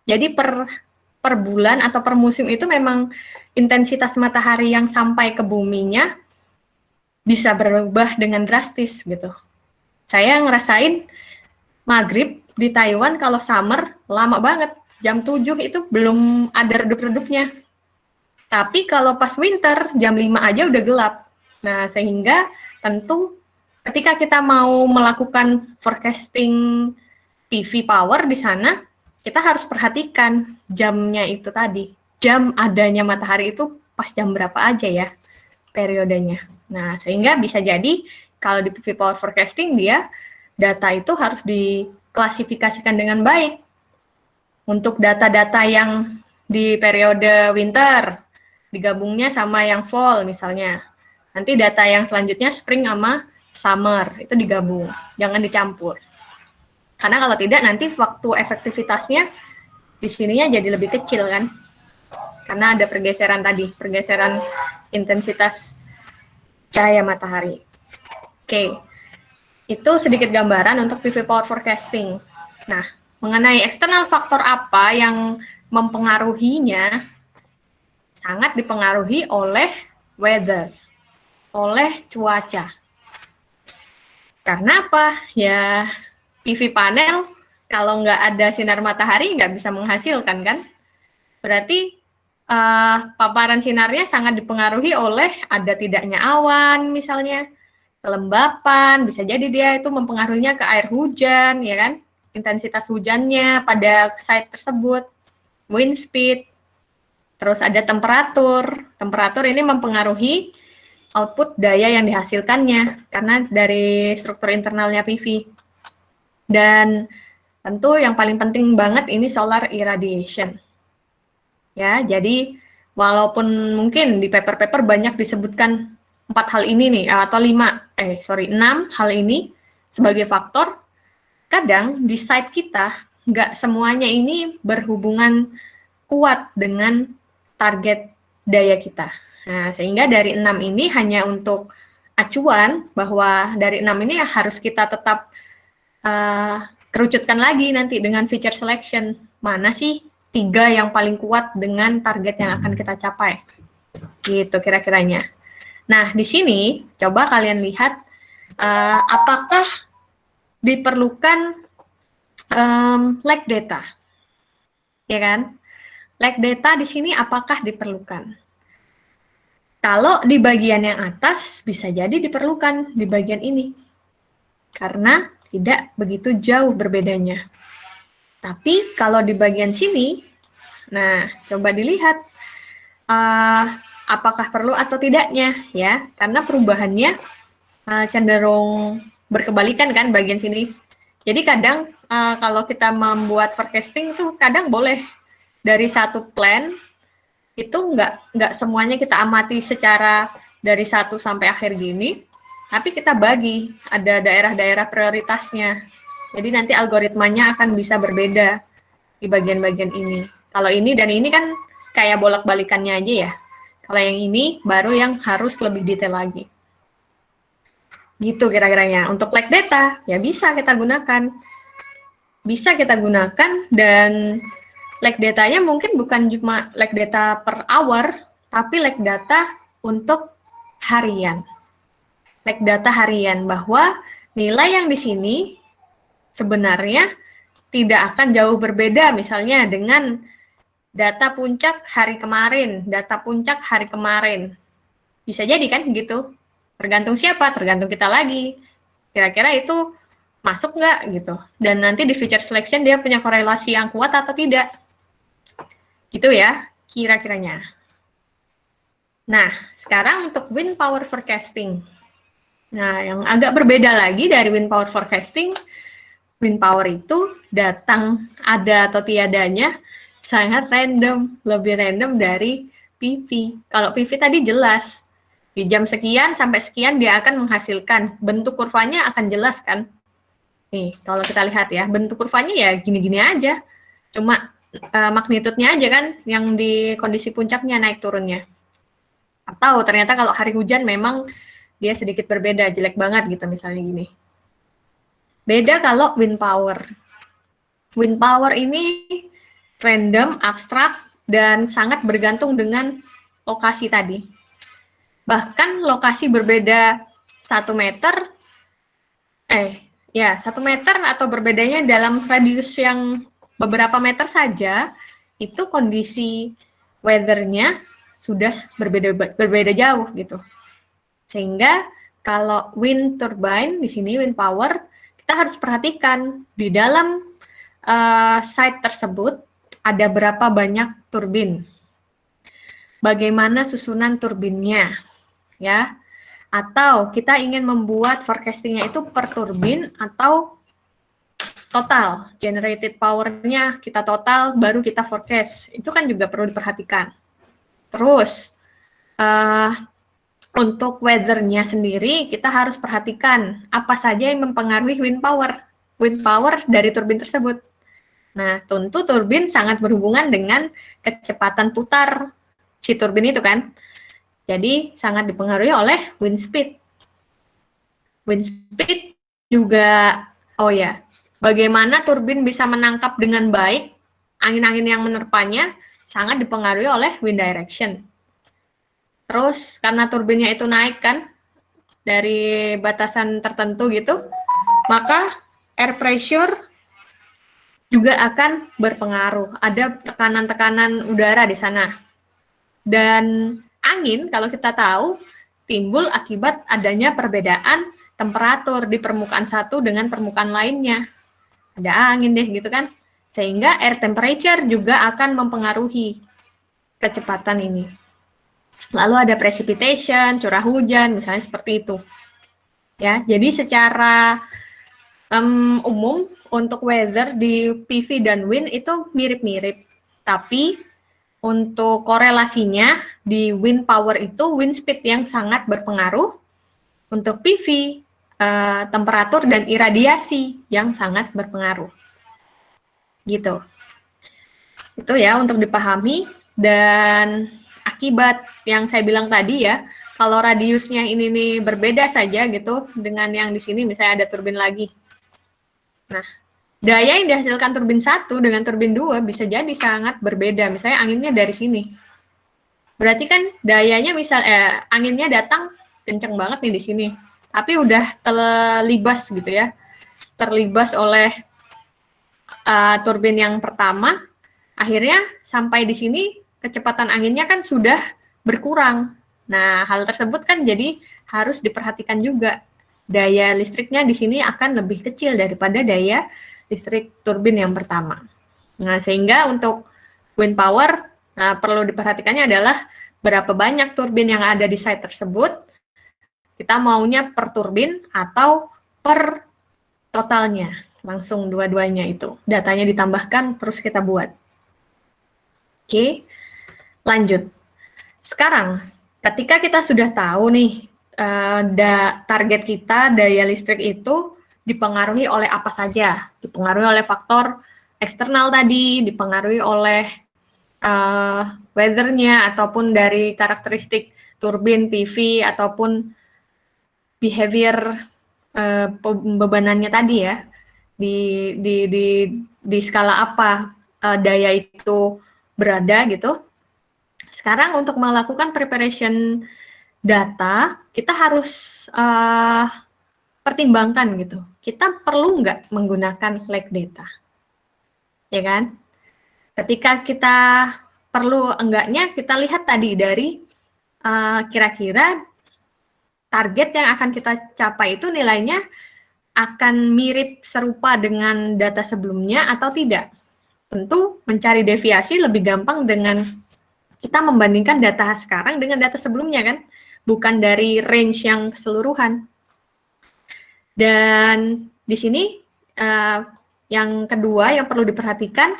Jadi per bulan atau per musim itu memang intensitas matahari yang sampai ke buminya bisa berubah dengan drastis gitu. Saya ngerasain maghrib di Taiwan kalau summer lama banget. Jam 7 itu belum ada redup-redupnya. Tapi kalau pas winter, jam 5 aja udah gelap. Nah, sehingga tentu ketika kita mau melakukan forecasting PV power di sana, kita harus perhatikan jamnya itu tadi. Jam adanya matahari itu pas jam berapa aja ya periodenya. Nah, sehingga bisa jadi kalau di PV power forecasting dia data itu harus diklasifikasikan dengan baik. Untuk data-data yang di periode winter, digabungnya sama yang fall misalnya. Nanti data yang selanjutnya spring sama summer, itu digabung, jangan dicampur. Karena kalau tidak nanti waktu efektivitasnya di sininya jadi lebih kecil kan. Karena ada pergeseran tadi, pergeseran intensitas cahaya matahari. Oke, itu sedikit gambaran untuk PV power forecasting. Nah, mengenai eksternal faktor apa yang mempengaruhinya, sangat dipengaruhi oleh weather, oleh cuaca. Karena apa? Ya, PV panel kalau nggak ada sinar matahari nggak bisa menghasilkan kan? Berarti paparan sinarnya sangat dipengaruhi oleh ada tidaknya awan misalnya, kelembapan, bisa jadi dia itu mempengaruhinya ke air hujan, ya kan? Intensitas hujannya pada site tersebut, wind speed, terus ada temperatur. Temperatur ini mempengaruhi output daya yang dihasilkannya, karena dari struktur internalnya PV. Dan tentu yang paling penting banget ini solar irradiation. Ya, jadi walaupun mungkin di paper-paper banyak disebutkan 4 hal ini nih, atau 6 hal ini sebagai faktor, kadang di site kita nggak semuanya ini berhubungan kuat dengan target daya kita. Nah, sehingga dari 6 ini hanya untuk acuan bahwa dari 6 ini harus kita tetap kerucutkan lagi nanti dengan feature selection. Mana sih 3 yang paling kuat dengan target yang akan kita capai. Gitu kira-kiranya. Nah, di sini coba kalian lihat apakah diperlukan lag data. Ya kan? Lag data di sini apakah diperlukan? Kalau di bagian yang atas bisa jadi diperlukan di bagian ini. Karena tidak begitu jauh berbedanya. Tapi kalau di bagian sini, nah coba dilihat apakah perlu atau tidaknya ya, karena perubahannya cenderung berkebalikan kan bagian sini. Jadi kadang kalau kita membuat forecasting itu kadang boleh dari satu plan itu nggak semuanya kita amati secara dari 1 sampai akhir gini, tapi kita bagi, ada daerah-daerah prioritasnya. Jadi nanti algoritmanya akan bisa berbeda di bagian-bagian ini. Kalau ini dan ini kan kayak bolak-balikannya aja ya. Kalau yang ini baru yang harus lebih detail lagi. Gitu kira-kiranya. Untuk lag data, ya bisa kita gunakan. Bisa kita gunakan dan lag datanya mungkin bukan cuma lag data per hour, tapi lag data untuk harian. Lag data harian bahwa nilai yang di sini sebenarnya tidak akan jauh berbeda misalnya dengan data puncak hari kemarin, data puncak hari kemarin. Bisa jadi kan gitu. Tergantung siapa, tergantung kita lagi. Kira-kira itu masuk nggak gitu. Dan nanti di feature selection dia punya korelasi yang kuat atau tidak. Gitu ya, kira-kiranya. Nah, sekarang untuk wind power forecasting. Nah, yang agak berbeda lagi dari wind power forecasting, wind power itu datang ada atau tiadanya sangat random, lebih random dari PV. Kalau PV tadi jelas, di jam sekian sampai sekian dia akan menghasilkan, bentuk kurvanya akan jelas kan. Nih, kalau kita lihat ya, bentuk kurvanya ya gini-gini aja, cuma magnitudenya aja kan yang di kondisi puncaknya naik turunnya. Atau ternyata kalau hari hujan memang dia sedikit berbeda, jelek banget gitu misalnya gini. Beda kalau wind power. Wind power ini random, abstrak, dan sangat bergantung dengan lokasi tadi. Bahkan lokasi berbeda 1 meter, 1 meter atau berbedanya dalam radius yang beberapa meter saja, itu kondisi weather-nya sudah berbeda jauh gitu. Sehingga kalau wind turbine di sini wind power, kita harus perhatikan di dalam site tersebut ada berapa banyak turbin. Bagaimana susunan turbinnya, ya. Atau kita ingin membuat forecasting-nya itu per turbin atau total, generated power-nya kita total, baru kita forecast. Itu kan juga perlu diperhatikan. Terus, untuk weather-nya sendiri, kita harus perhatikan apa saja yang mempengaruhi wind power dari turbin tersebut. Nah, tentu turbin sangat berhubungan dengan kecepatan putar si turbin itu kan. Jadi, sangat dipengaruhi oleh wind speed. Wind speed juga, bagaimana turbin bisa menangkap dengan baik angin-angin yang menerpanya sangat dipengaruhi oleh wind direction. Terus, karena turbinnya itu naik kan, dari batasan tertentu gitu, maka air pressure juga akan berpengaruh. Ada tekanan-tekanan udara di sana. Dan angin, kalau kita tahu, timbul akibat adanya perbedaan temperatur di permukaan satu dengan permukaan lainnya. Ada angin deh, gitu kan. Sehingga air temperature juga akan mempengaruhi kecepatan ini. Lalu ada precipitation, curah hujan, misalnya seperti itu. Ya, jadi secara umum, untuk weather di PV dan wind itu mirip-mirip. Tapi untuk korelasinya di wind power itu wind speed yang sangat berpengaruh. Untuk PV, temperatur dan iradiasi yang sangat berpengaruh. Gitu. Itu ya untuk dipahami. Dan akibat yang saya bilang tadi ya, kalau radiusnya ini nih berbeda saja gitu dengan yang di sini, misalnya ada turbin lagi. Nah, daya yang dihasilkan turbin 1 dengan turbin 2 bisa jadi sangat berbeda. Misalnya anginnya dari sini. Berarti kan dayanya anginnya datang kenceng banget nih di sini. Tapi udah terlibas gitu ya. Terlibas oleh turbin yang pertama. Akhirnya sampai di sini kecepatan anginnya kan sudah berkurang. Nah, hal tersebut kan jadi harus diperhatikan juga. Daya listriknya di sini akan lebih kecil daripada daya listrik turbin yang pertama. Nah, sehingga untuk wind power, perlu diperhatikannya adalah berapa banyak turbin yang ada di site tersebut. Kita maunya per turbin atau per totalnya. Langsung dua-duanya itu. Datanya ditambahkan, terus kita buat. Oke, lanjut. Sekarang, ketika kita sudah tahu nih, target kita, daya listrik itu dipengaruhi oleh apa saja? Dipengaruhi oleh faktor eksternal tadi, dipengaruhi oleh weather-nya, ataupun dari karakteristik turbin, PV, ataupun behavior bebanannya tadi ya. Di skala apa daya itu berada gitu. Sekarang untuk melakukan preparation data, kita harus pertimbangkan gitu. Kita perlu nggak menggunakan lag data? Ya kan? Ketika kita perlu enggaknya, kita lihat tadi dari kira-kira target yang akan kita capai itu nilainya akan mirip serupa dengan data sebelumnya atau tidak. Tentu mencari deviasi lebih gampang dengan kita membandingkan data sekarang dengan data sebelumnya kan. Bukan dari range yang keseluruhan. Dan di sini yang kedua yang perlu diperhatikan,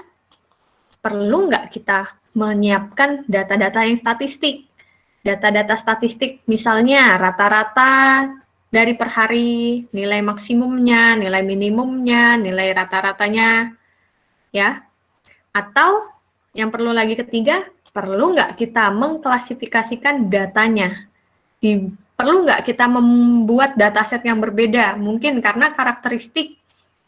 perlu nggak kita menyiapkan data-data yang statistik. Data-data statistik misalnya rata-rata dari per hari, nilai maksimumnya, nilai minimumnya, nilai rata-ratanya, ya. Atau yang perlu lagi ketiga, perlu nggak kita mengklasifikasikan datanya? Perlu nggak kita membuat dataset yang berbeda? Mungkin karena karakteristik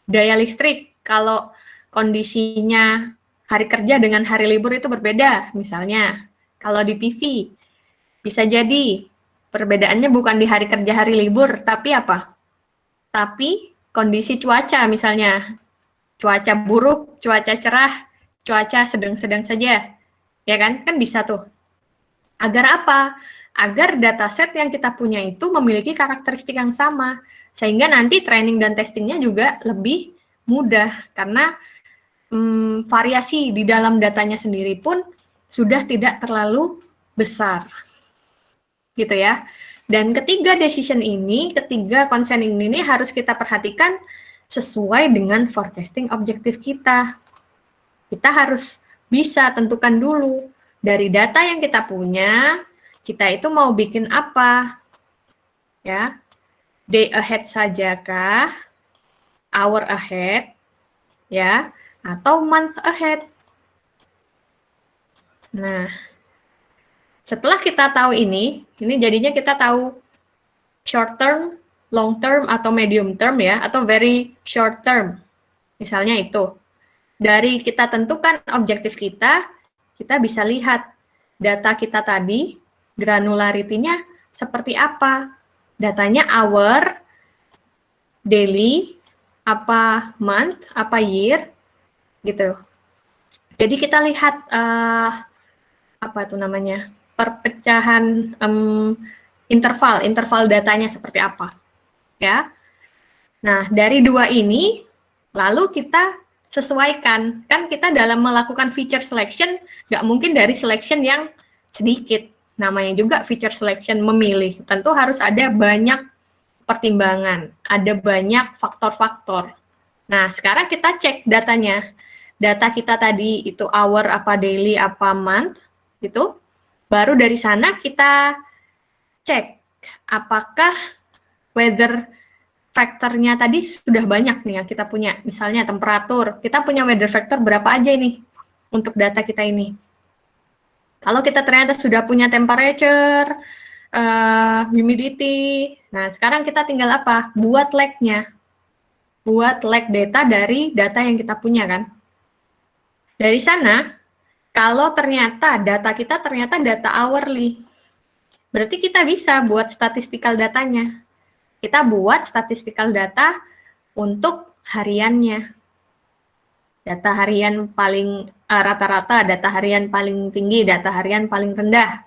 daya listrik, kalau kondisinya hari kerja dengan hari libur itu berbeda. Misalnya, kalau di PV, bisa jadi perbedaannya bukan di hari kerja hari libur, tapi apa? Tapi kondisi cuaca misalnya. Cuaca buruk, cuaca cerah, cuaca sedang-sedang saja. Ya kan? Kan bisa tuh. Agar apa? Agar dataset yang kita punya itu memiliki karakteristik yang sama. Sehingga nanti training dan testingnya juga lebih mudah. Karena variasi di dalam datanya sendiri pun sudah tidak terlalu besar. Gitu ya. Dan ketiga concern ini harus kita perhatikan sesuai dengan forecasting objektif kita. Kita harus bisa tentukan dulu dari data yang kita punya, kita itu mau bikin apa? Ya. Day ahead saja kah? Hour ahead? Ya, atau month ahead? Nah, setelah kita tahu ini jadinya kita tahu short term, long term, atau medium term ya, atau very short term. Misalnya itu. Dari kita tentukan objektif kita bisa lihat data kita tadi, granularity-nya seperti apa. Datanya hour, daily, apa month, apa year, gitu. Jadi kita lihat, apa itu namanya, perpecahan interval datanya seperti apa. Ya. Nah, dari dua ini, lalu kita sesuaikan. Kan kita dalam melakukan feature selection, nggak mungkin dari selection yang sedikit. Namanya juga feature selection, memilih. Tentu harus ada banyak pertimbangan, ada banyak faktor-faktor. Nah, sekarang kita cek datanya. Data kita tadi itu hour, apa daily, apa month, gitu. Baru dari sana kita cek apakah weather faktornya tadi sudah banyak nih yang kita punya. Misalnya temperatur, kita punya weather factor berapa aja ini untuk data kita ini. Kalau kita ternyata sudah punya temperature, humidity, nah sekarang kita tinggal apa? Buat lag-nya. Buat lag data dari data yang kita punya kan. Dari sana, kalau ternyata data kita ternyata data hourly, berarti kita bisa buat statistical datanya. Kita buat statistical data untuk hariannya. Data harian paling rata-rata, data harian paling tinggi, data harian paling rendah.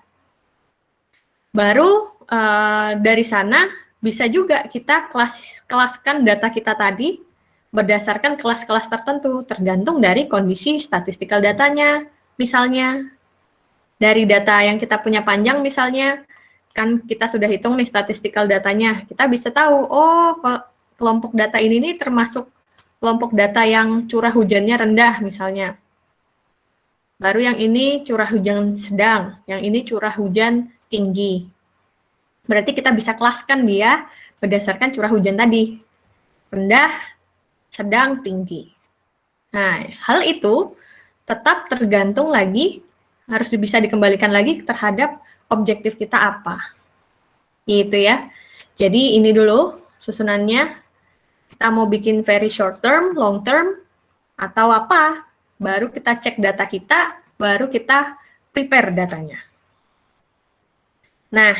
Baru dari sana bisa juga kita kelaskan data kita tadi berdasarkan kelas-kelas tertentu, tergantung dari kondisi statistical datanya. Misalnya, dari data yang kita punya panjang misalnya, kan kita sudah hitung nih statistical datanya, kita bisa tahu, oh kelompok data ini nih termasuk kelompok data yang curah hujannya rendah misalnya. Baru yang ini curah hujan sedang, yang ini curah hujan tinggi. Berarti kita bisa kelaskan dia berdasarkan curah hujan tadi. Rendah, sedang, tinggi. Nah, hal itu tetap tergantung lagi, harus bisa dikembalikan lagi terhadap objektif kita apa. Gitu ya. Jadi ini dulu susunannya. Kita mau bikin very short term, long term, atau apa. Baru kita cek data kita, baru kita prepare datanya. Nah,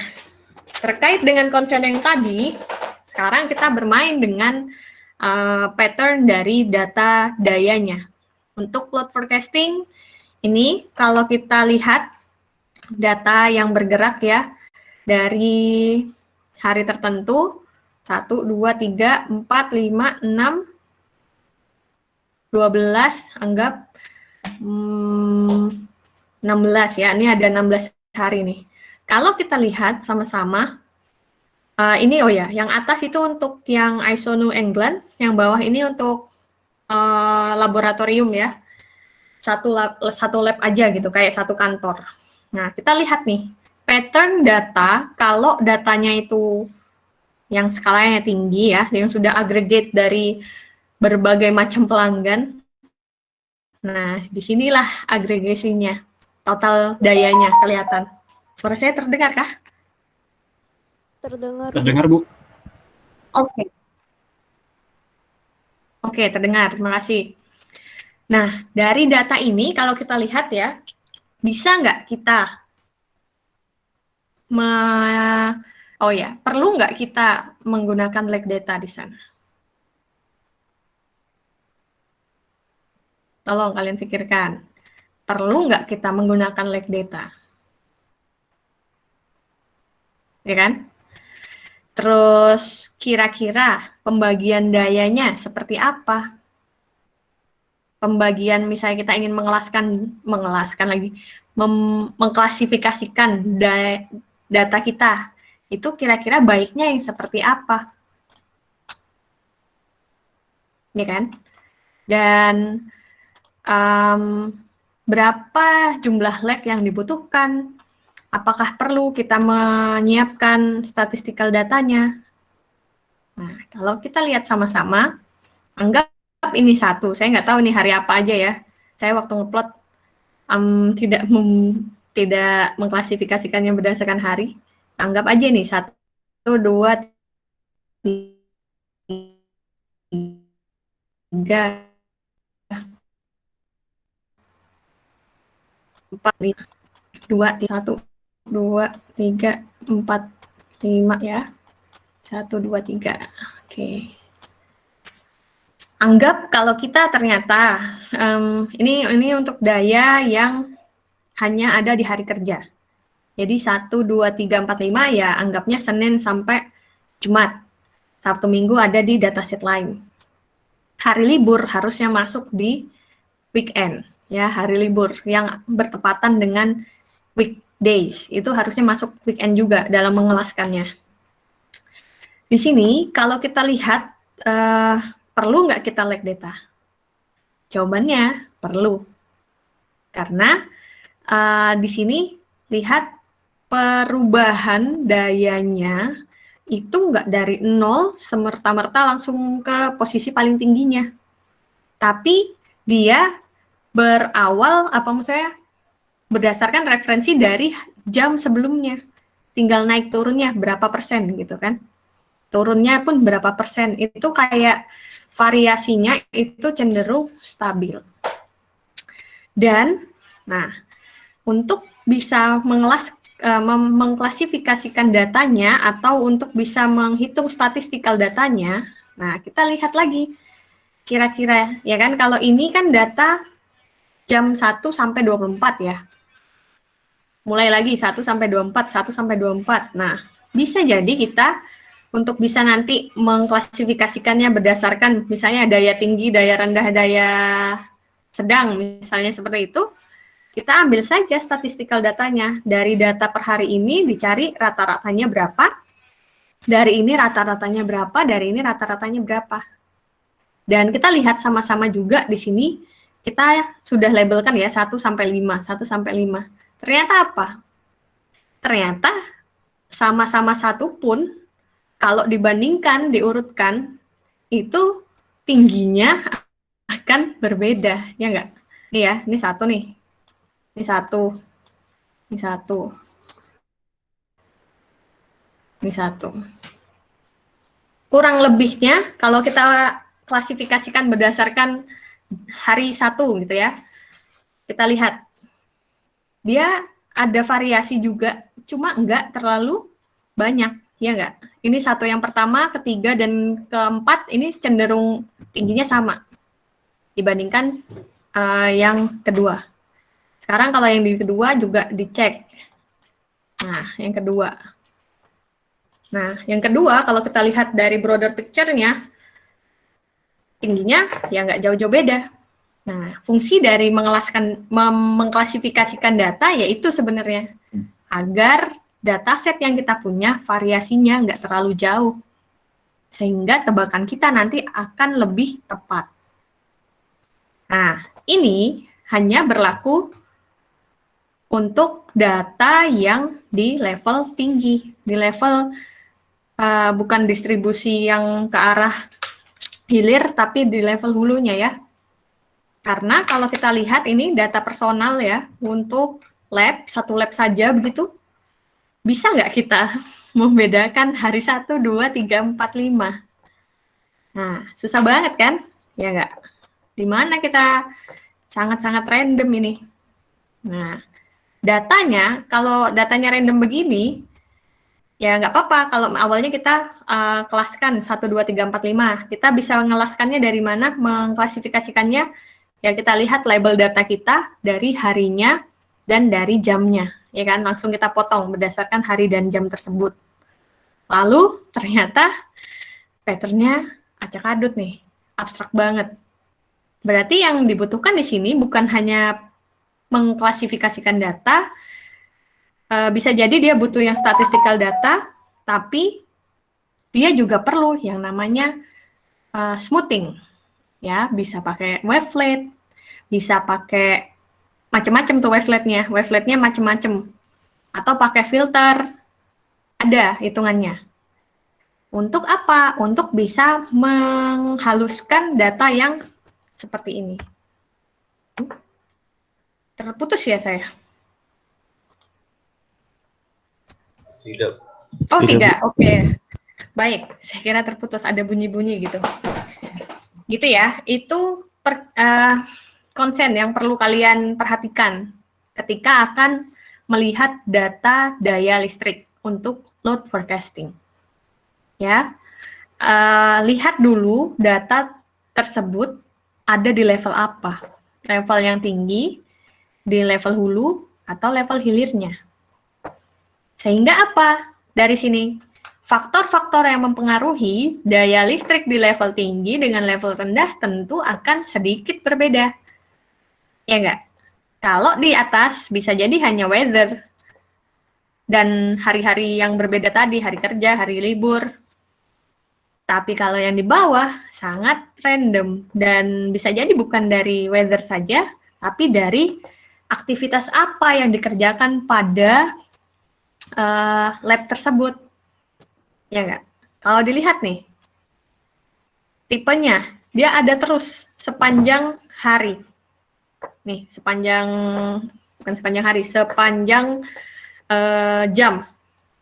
terkait dengan concern yang tadi, sekarang kita bermain dengan pattern dari data dayanya. Untuk load forecasting, ini kalau kita lihat data yang bergerak ya, dari hari tertentu, 1, 2, 3, 4, 5, 6, 12, anggap 16 ya, ini ada 16 hari nih. Kalau kita lihat sama-sama, ini oh ya, yang atas itu untuk yang ISO New England, yang bawah ini untuk laboratorium ya, satu lab aja gitu, kayak satu kantor. Nah, kita lihat nih, pattern data, kalau datanya itu yang skalanya tinggi ya, yang sudah aggregate dari berbagai macam pelanggan. Nah, disinilah agregasinya, total dayanya kelihatan. Suara saya terdengar kah? Terdengar. Terdengar, Bu. Oke. Oke, terdengar. Terima kasih. Nah, dari data ini kalau kita lihat ya, bisa nggak kita perlu nggak kita menggunakan lake data di sana? Tolong kalian pikirkan, perlu nggak kita menggunakan lake data? Ya kan? Terus kira-kira pembagian dayanya seperti apa? Pembagian misalnya kita ingin mengklasifikasikan data kita, itu kira-kira baiknya yang seperti apa? Ya kan? Dan berapa jumlah lag yang dibutuhkan? Apakah perlu kita menyiapkan statistical datanya? Nah, kalau kita lihat sama-sama, anggap ini satu. Saya nggak tahu nih hari apa aja ya. Saya waktu ngeplot tidak mengklasifikasikannya berdasarkan hari. Anggap aja nih 1, 2, 3, 4, 5, 2, 1, 2, 3, 4, 5 ya. 1, 2, 3. Oke. Anggap kalau kita ternyata ini untuk daya yang hanya ada di hari kerja. Jadi 1, 2, 3, 4, 5 ya anggapnya Senin sampai Jumat. Sabtu Minggu ada di dataset lain. Hari libur harusnya masuk di weekend, ya hari libur yang bertepatan dengan weekdays. Itu harusnya masuk weekend juga dalam mengelaskannya. Di sini kalau kita lihat perlu nggak kita lake data? Jawabannya perlu. Karena di sini lihat perubahan dayanya itu nggak dari 0 semerta-merta langsung ke posisi paling tingginya. Tapi dia berawal, berdasarkan referensi dari jam sebelumnya. Tinggal naik turunnya berapa persen gitu kan. Turunnya pun berapa persen. Itu kayak variasinya itu cenderung stabil. Dan, nah, untuk bisa mengklasifikasikan datanya atau untuk bisa menghitung statistikal datanya, nah kita lihat lagi kira-kira ya kan kalau ini kan data jam 1 sampai 24 ya. Mulai lagi 1 sampai 24, 1 sampai 24. Nah, bisa jadi kita untuk bisa nanti mengklasifikasikannya berdasarkan misalnya daya tinggi, daya rendah, daya sedang misalnya seperti itu. Kita ambil saja statistical datanya. Dari data per hari ini dicari rata-ratanya berapa, dari ini rata-ratanya berapa, dari ini rata-ratanya berapa. Dan kita lihat sama-sama juga di sini, kita sudah labelkan ya 1 sampai 5, 1 sampai 5. Ternyata apa? Ternyata sama-sama 1 pun, kalau dibandingkan, diurutkan, itu tingginya akan berbeda, ya nggak? Nih ya, ini 1 nih. Ini 1, ini 1, ini 1. Kurang lebihnya, kalau kita klasifikasikan berdasarkan hari 1 gitu ya, kita lihat, dia ada variasi juga, cuma enggak terlalu banyak, ya enggak? Ini 1 yang pertama, ketiga, dan keempat, ini cenderung tingginya sama, dibandingkan yang kedua. Sekarang kalau yang di kedua juga dicek. Nah, yang kedua. Nah, yang kedua kalau kita lihat dari broader picture-nya, tingginya ya nggak jauh-jauh beda. Nah, fungsi dari mengklasifikasikan data yaitu sebenarnya agar dataset yang kita punya variasinya nggak terlalu jauh. Sehingga tebakan kita nanti akan lebih tepat. Nah, ini hanya berlaku untuk data yang di level tinggi, di level bukan distribusi yang ke arah hilir, tapi di level hulunya ya. Karena kalau kita lihat ini data personal ya, untuk lab, 1 lab saja begitu, bisa nggak kita membedakan hari 1, 2, 3, 4, 5? Nah, susah banget kan? Ya nggak? Di mana kita sangat-sangat random ini. Nah, datanya, kalau datanya random begini, ya nggak apa-apa kalau awalnya kita kelaskan 1, 2, 3, 4, 5. Kita bisa mengelaskannya dari mana, mengklasifikasikannya, ya kita lihat label data kita dari harinya dan dari jamnya. Ya kan, langsung kita potong berdasarkan hari dan jam tersebut. Lalu ternyata pattern-nya acak-adut nih, abstrak banget. Berarti yang dibutuhkan di sini bukan hanya mengklasifikasikan data, bisa jadi dia butuh yang statistical data, tapi dia juga perlu yang namanya smoothing. Ya, bisa pakai wavelet, bisa pakai macam-macam tuh waveletnya. Waveletnya macam-macam. Atau pakai filter, ada hitungannya. Untuk apa? Untuk bisa menghaluskan data yang seperti ini. Terputus ya saya? Tidak. Oh, Tidak, tidak. Oke. Baik, saya kira terputus, ada bunyi-bunyi gitu. Gitu ya, itu konsen yang perlu kalian perhatikan ketika akan melihat data daya listrik untuk load forecasting. Ya, lihat dulu data tersebut ada di level apa. Level yang tinggi, di level hulu, atau level hilirnya. Sehingga apa? Dari sini, faktor-faktor yang mempengaruhi daya listrik di level tinggi dengan level rendah tentu akan sedikit berbeda. Ya enggak? Kalau di atas bisa jadi hanya weather. Dan hari-hari yang berbeda tadi, hari kerja, hari libur. Tapi kalau yang di bawah sangat random. Dan bisa jadi bukan dari weather saja, tapi dari aktivitas apa yang dikerjakan pada lab tersebut. Ya enggak? Kalau dilihat nih, tipenya, dia ada terus sepanjang hari. Nih, bukan sepanjang hari, sepanjang jam.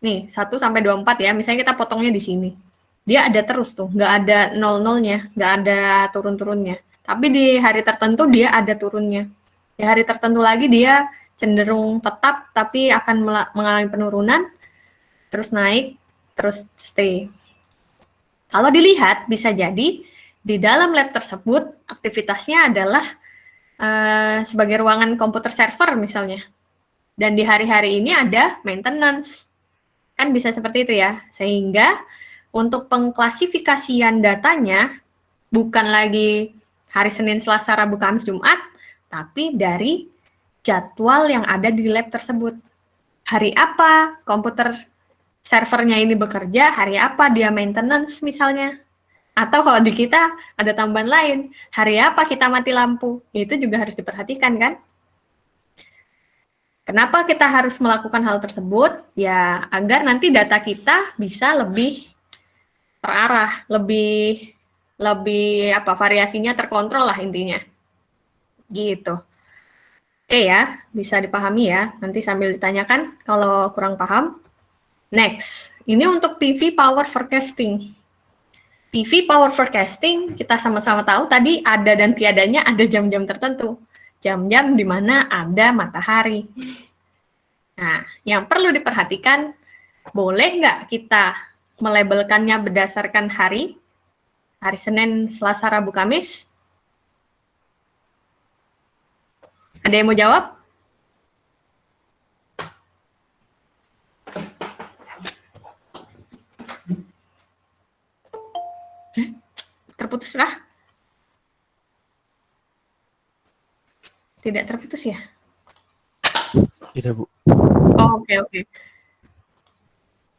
Nih, 1 sampai 24 ya, misalnya kita potongnya di sini. Dia ada terus tuh, nggak ada nol-nolnya, nggak ada turun-turunnya. Tapi di hari tertentu dia ada turunnya. Di hari tertentu lagi dia cenderung tetap, tapi akan mengalami penurunan, terus naik, terus stay. Kalau dilihat, bisa jadi di dalam lab tersebut aktivitasnya adalah sebagai ruangan komputer server misalnya. Dan di hari-hari ini ada maintenance. Kan bisa seperti itu ya. Sehingga untuk pengklasifikasian datanya bukan lagi hari Senin, Selasa, Rabu, Kamis, Jumat, tapi dari jadwal yang ada di lab tersebut. Hari apa komputer servernya ini bekerja, hari apa dia maintenance misalnya. Atau kalau di kita ada tambahan lain, hari apa kita mati lampu, itu juga harus diperhatikan kan. Kenapa kita harus melakukan hal tersebut? Ya, agar nanti data kita bisa lebih terarah, lebih variasinya terkontrol lah intinya. Gitu. Oke ya, bisa dipahami ya. Nanti sambil ditanyakan kalau kurang paham. Next, ini untuk PV power forecasting. PV power forecasting, kita sama-sama tahu tadi ada dan tiadanya ada jam-jam tertentu. Jam-jam di mana ada matahari. Nah, yang perlu diperhatikan, boleh nggak kita melabelkannya berdasarkan hari? Hari Senin, Selasa, Rabu, Kamis? Ada yang mau jawab? Terputus kah? Tidak terputus ya? tidak, Bu. Oh, oke.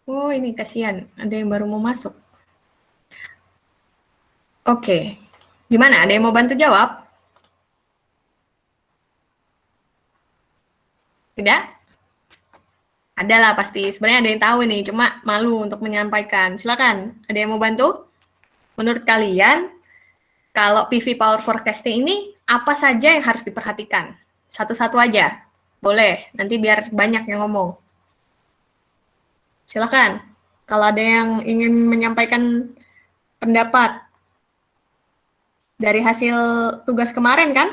Oh, ini kasihan. Ada yang baru mau masuk. Oke. Gimana? Ada yang mau bantu jawab? Tidak? Ada lah pasti. Sebenarnya ada yang tahu nih, cuma malu untuk menyampaikan. Silakan. Ada yang mau bantu? Menurut kalian, kalau PV power forecasting ini, apa saja yang harus diperhatikan? Satu-satu aja. Boleh, nanti biar banyak yang ngomong. Silakan. Kalau ada yang ingin menyampaikan pendapat. Dari hasil tugas kemarin kan?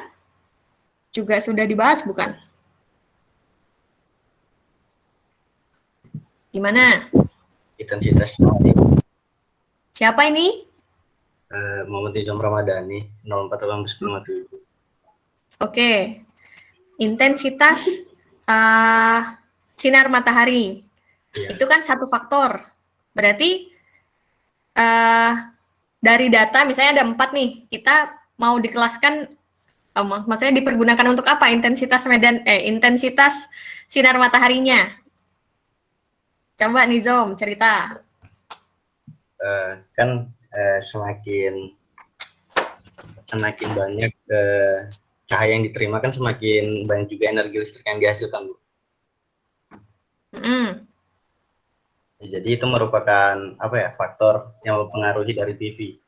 Juga sudah dibahas bukan? Gimana? Intensitas Siapa ini? Muhammad Nizam Ramadhani 041857. Oke. Intensitas sinar matahari. Iya. Itu kan satu faktor. Berarti dari data, misalnya ada 4 nih, kita mau dikelaskan, maksudnya dipergunakan untuk apa intensitas sinar mataharinya? Coba Nizom cerita. Kan semakin banyak cahaya yang diterima kan semakin banyak juga energi listrik yang dihasilkan, Bu. Jadi itu merupakan faktor yang mempengaruhi dari TV.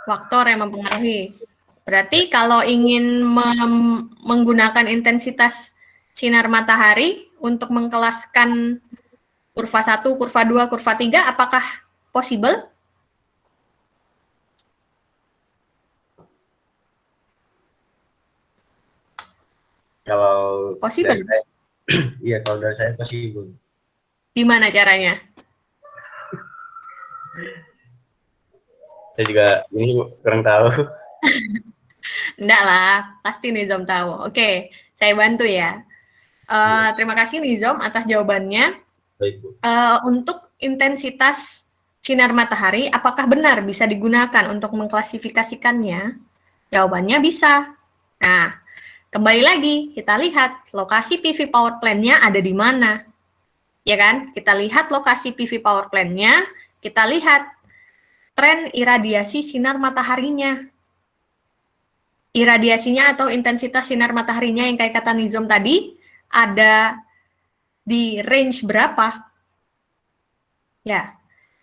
Faktor yang mempengaruhi. Berarti kalau ingin menggunakan intensitas sinar matahari untuk mengkelaskan kurva 1, kurva 2, kurva 3, apakah possible? Kalau Possible. dari saya, iya, kalau dari saya possible. Gimana caranya? Saya juga ini kurang tahu. Enggak lah, pasti Nizam tahu. Oke, saya bantu ya. Terima kasih Nizam atas jawabannya. Baik, Bu. Untuk intensitas sinar matahari, apakah benar bisa digunakan untuk mengklasifikasikannya? Jawabannya bisa. Nah, kembali lagi, kita lihat lokasi PV power plant-nya ada di mana. Ya kan? Kita lihat lokasi PV power plant-nya, kita lihat tren iradiasi sinar mataharinya. Iradiasinya atau intensitas sinar mataharinya yang kayak kata Nizam tadi, ada di range berapa? Ya,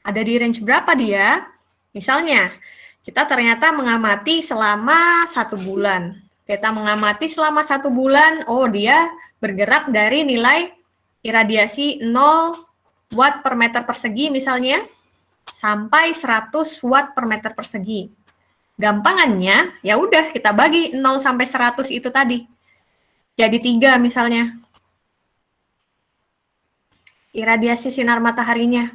ada di range berapa dia? Misalnya, kita ternyata mengamati selama 1 bulan. Kita mengamati selama 1 bulan, oh dia bergerak dari nilai iradiasi 0 watt per meter persegi misalnya, sampai 100 watt per meter persegi. Gampangannya, ya udah kita bagi 0 sampai 100 itu tadi. Jadi 3 misalnya. Iradiasi sinar mataharinya.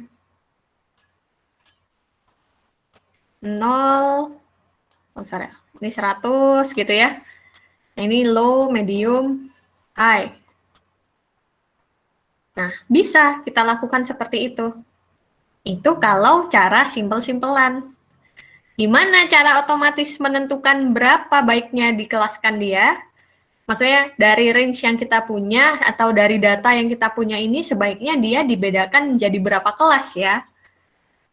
0, ini 100 gitu ya. Ini low, medium, high. Nah, bisa kita lakukan seperti itu. Itu kalau cara simpel-simpelan. Gimana cara otomatis menentukan berapa baiknya dikelaskan dia? Maksudnya dari range yang kita punya atau dari data yang kita punya ini sebaiknya dia dibedakan menjadi berapa kelas ya.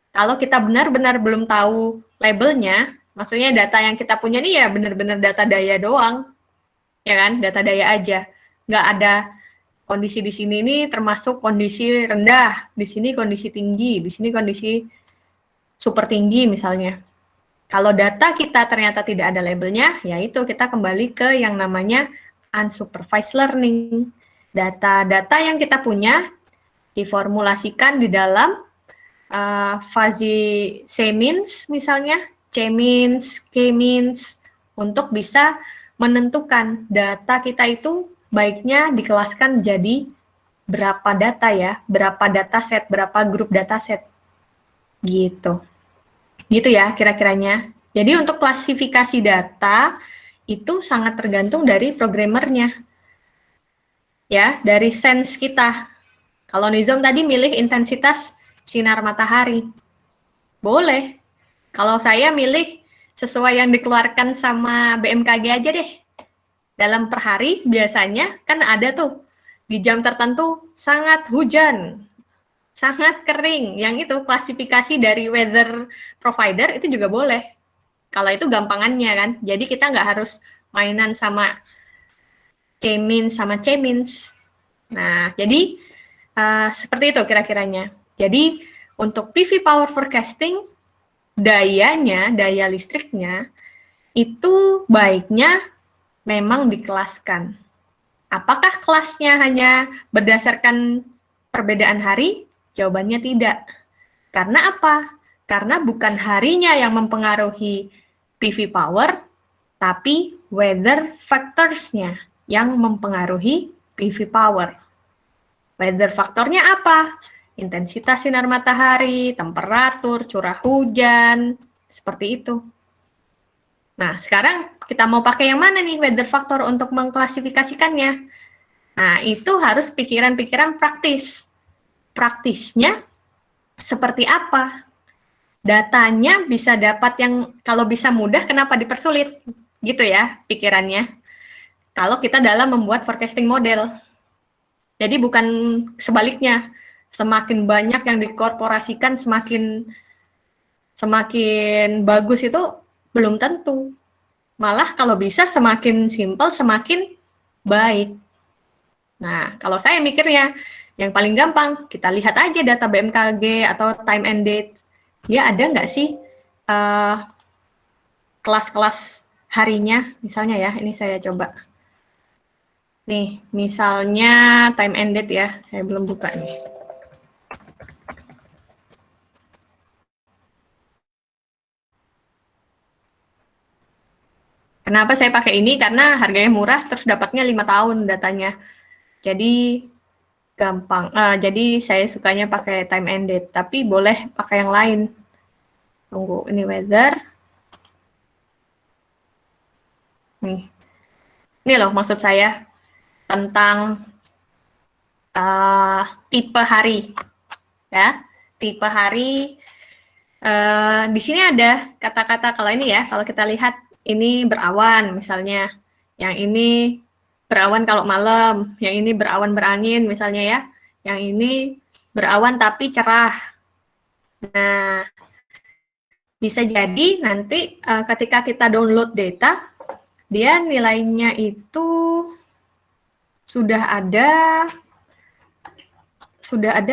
Kalau kita benar-benar belum tahu labelnya, maksudnya data yang kita punya ini ya benar-benar data daya doang. Ya kan, data daya aja. Nggak ada kondisi di sini ini termasuk kondisi rendah, di sini kondisi tinggi, di sini kondisi super tinggi misalnya. Kalau data kita ternyata tidak ada labelnya, ya itu kita kembali ke yang namanya unsupervised learning. Data-data yang kita punya diformulasikan di dalam fuzzy C-means misalnya, C-means, K-means, untuk bisa menentukan data kita itu baiknya dikelaskan jadi berapa data ya, berapa dataset, berapa grup dataset, gitu. Gitu ya kira-kiranya. Jadi untuk klasifikasi data itu sangat tergantung dari programmernya. Ya, dari sense kita. Kalau Nizam tadi milih intensitas sinar matahari. Boleh. Kalau saya milih sesuai yang dikeluarkan sama BMKG aja deh. Dalam per hari biasanya kan ada tuh di jam tertentu sangat hujan, sangat kering. Yang itu klasifikasi dari weather provider itu juga boleh. Kalau itu gampangannya kan. Jadi kita nggak harus mainan sama K-means sama C-means. Nah, jadi seperti itu kira-kiranya. Jadi untuk PV power forecasting, daya listriknya, itu baiknya memang dikelaskan. Apakah kelasnya hanya berdasarkan perbedaan hari? Jawabannya tidak. Karena apa? Karena bukan harinya yang mempengaruhi PV power, tapi weather factors-nya yang mempengaruhi PV power. Weather faktornya apa? Intensitas sinar matahari, temperatur, curah hujan, seperti itu. Nah, sekarang kita mau pakai yang mana nih weather factor untuk mengklasifikasikannya? Nah, itu harus pikiran-pikiran praktis. Praktisnya seperti apa? Datanya bisa dapat yang kalau bisa mudah, kenapa dipersulit? Gitu ya pikirannya. Kalau kita dalam membuat forecasting model. Jadi bukan sebaliknya. Semakin banyak yang dikorporasikan, semakin bagus itu belum tentu. Malah kalau bisa semakin simple, semakin baik. Nah, kalau saya mikirnya, yang paling gampang, kita lihat aja data BMKG atau time and date. Dia ada nggak sih kelas-kelas harinya, misalnya ya, ini saya coba. Nih, misalnya time and date ya, saya belum buka nih. Kenapa saya pakai ini? Karena harganya murah, terus dapatnya 5 tahun datanya. Jadi gampang. Jadi saya sukanya pakai time and date, tapi boleh pakai yang lain. Tunggu, ini weather. Nih, ini loh maksud saya tentang tipe hari, ya. Tipe hari. Di sini ada kata-kata kalau ini ya, kalau kita lihat ini berawan misalnya, yang ini berawan kalau malam, yang ini berawan berangin misalnya ya, yang ini berawan tapi cerah. Nah, bisa jadi nanti ketika kita download data, dia nilainya itu sudah ada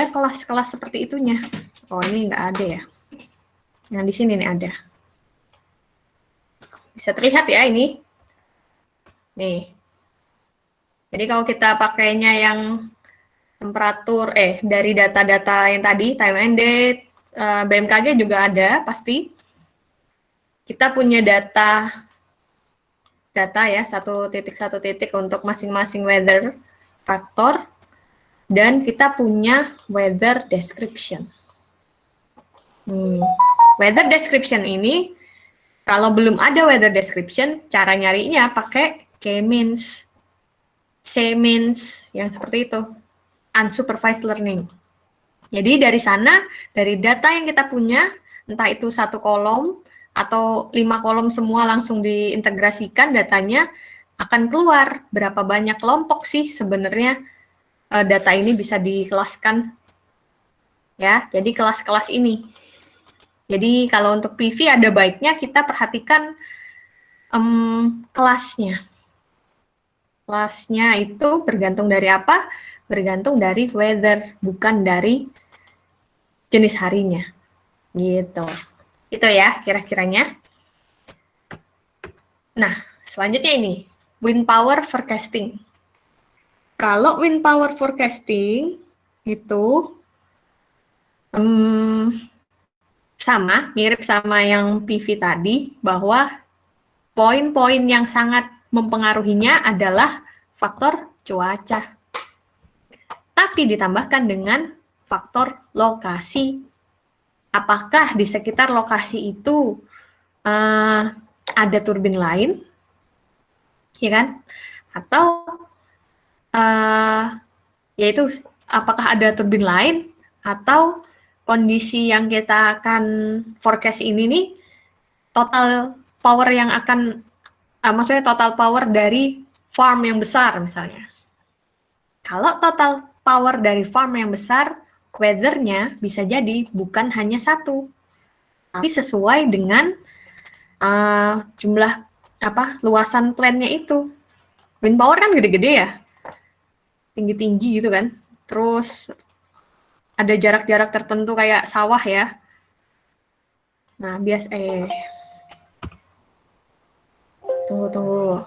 kelas-kelas seperti itunya. Oh, ini nggak ada ya. Yang di sini nih ada. Bisa terlihat ya ini. Nih. Jadi kalau kita pakainya yang temperatur, dari data-data yang tadi, time and date, BMKG juga ada pasti. Kita punya data ya, satu titik untuk masing-masing weather factor, dan kita punya weather description. Weather description ini, kalau belum ada weather description, cara nyarinya pakai K-means, C-means, yang seperti itu, unsupervised learning. Jadi dari sana, dari data yang kita punya, entah itu 1 kolom atau 5 kolom semua langsung diintegrasikan, datanya akan keluar berapa banyak kelompok sih sebenarnya data ini bisa dikelaskan. Ya, jadi kelas-kelas ini. Jadi kalau untuk PV ada baiknya kita perhatikan kelasnya. Kelasnya itu bergantung dari apa? Bergantung dari weather, bukan dari jenis harinya. Gitu. Itu ya kira-kiranya. Nah, selanjutnya ini, wind power forecasting. Kalau wind power forecasting itu mirip sama yang PV tadi, bahwa poin-poin yang sangat mempengaruhinya adalah faktor cuaca. Tapi ditambahkan dengan faktor lokasi. Apakah di sekitar lokasi itu ada turbin lain? Ya kan? Atau yaitu apakah ada turbin lain, atau kondisi yang kita akan forecast ini nih, total power yang akan, maksudnya total power dari farm yang besar misalnya. Kalau total power dari farm yang besar, weather-nya bisa jadi bukan hanya satu, tapi sesuai dengan jumlah luasan plan-nya itu. Wind power kan gede-gede ya, tinggi-tinggi gitu kan. Terus ada jarak-jarak tertentu kayak sawah ya. Nah, tunggu.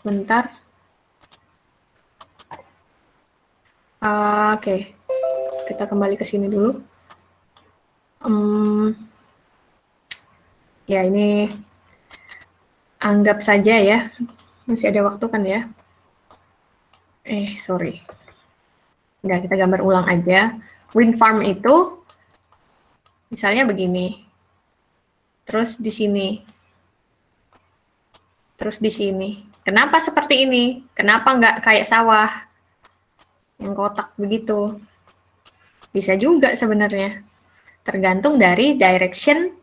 Bentar. Oke. Kita kembali ke sini dulu. Ya, ini anggap saja ya, masih ada waktu kan ya. Sorry. Nggak, kita gambar ulang aja. Wind farm itu, misalnya begini. Terus di sini. Terus di sini. Kenapa seperti ini? Kenapa nggak kayak sawah? Yang kotak begitu. Bisa juga sebenarnya. Tergantung dari direction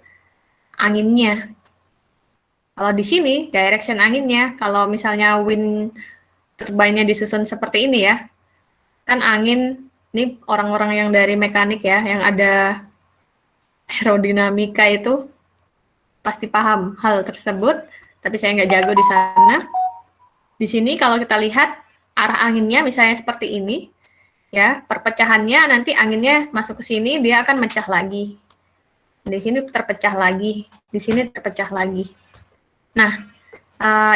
anginnya. Kalau di sini, direction anginnya, kalau misalnya wind turbine-nya disusun seperti ini ya, kan angin, ini orang-orang yang dari mekanik ya, yang ada aerodinamika itu, pasti paham hal tersebut, tapi saya nggak jago di sana. Di sini kalau kita lihat, arah anginnya misalnya seperti ini, ya, perpecahannya nanti anginnya masuk ke sini, dia akan mecah lagi. Di sini terpecah lagi, di sini terpecah lagi. Nah,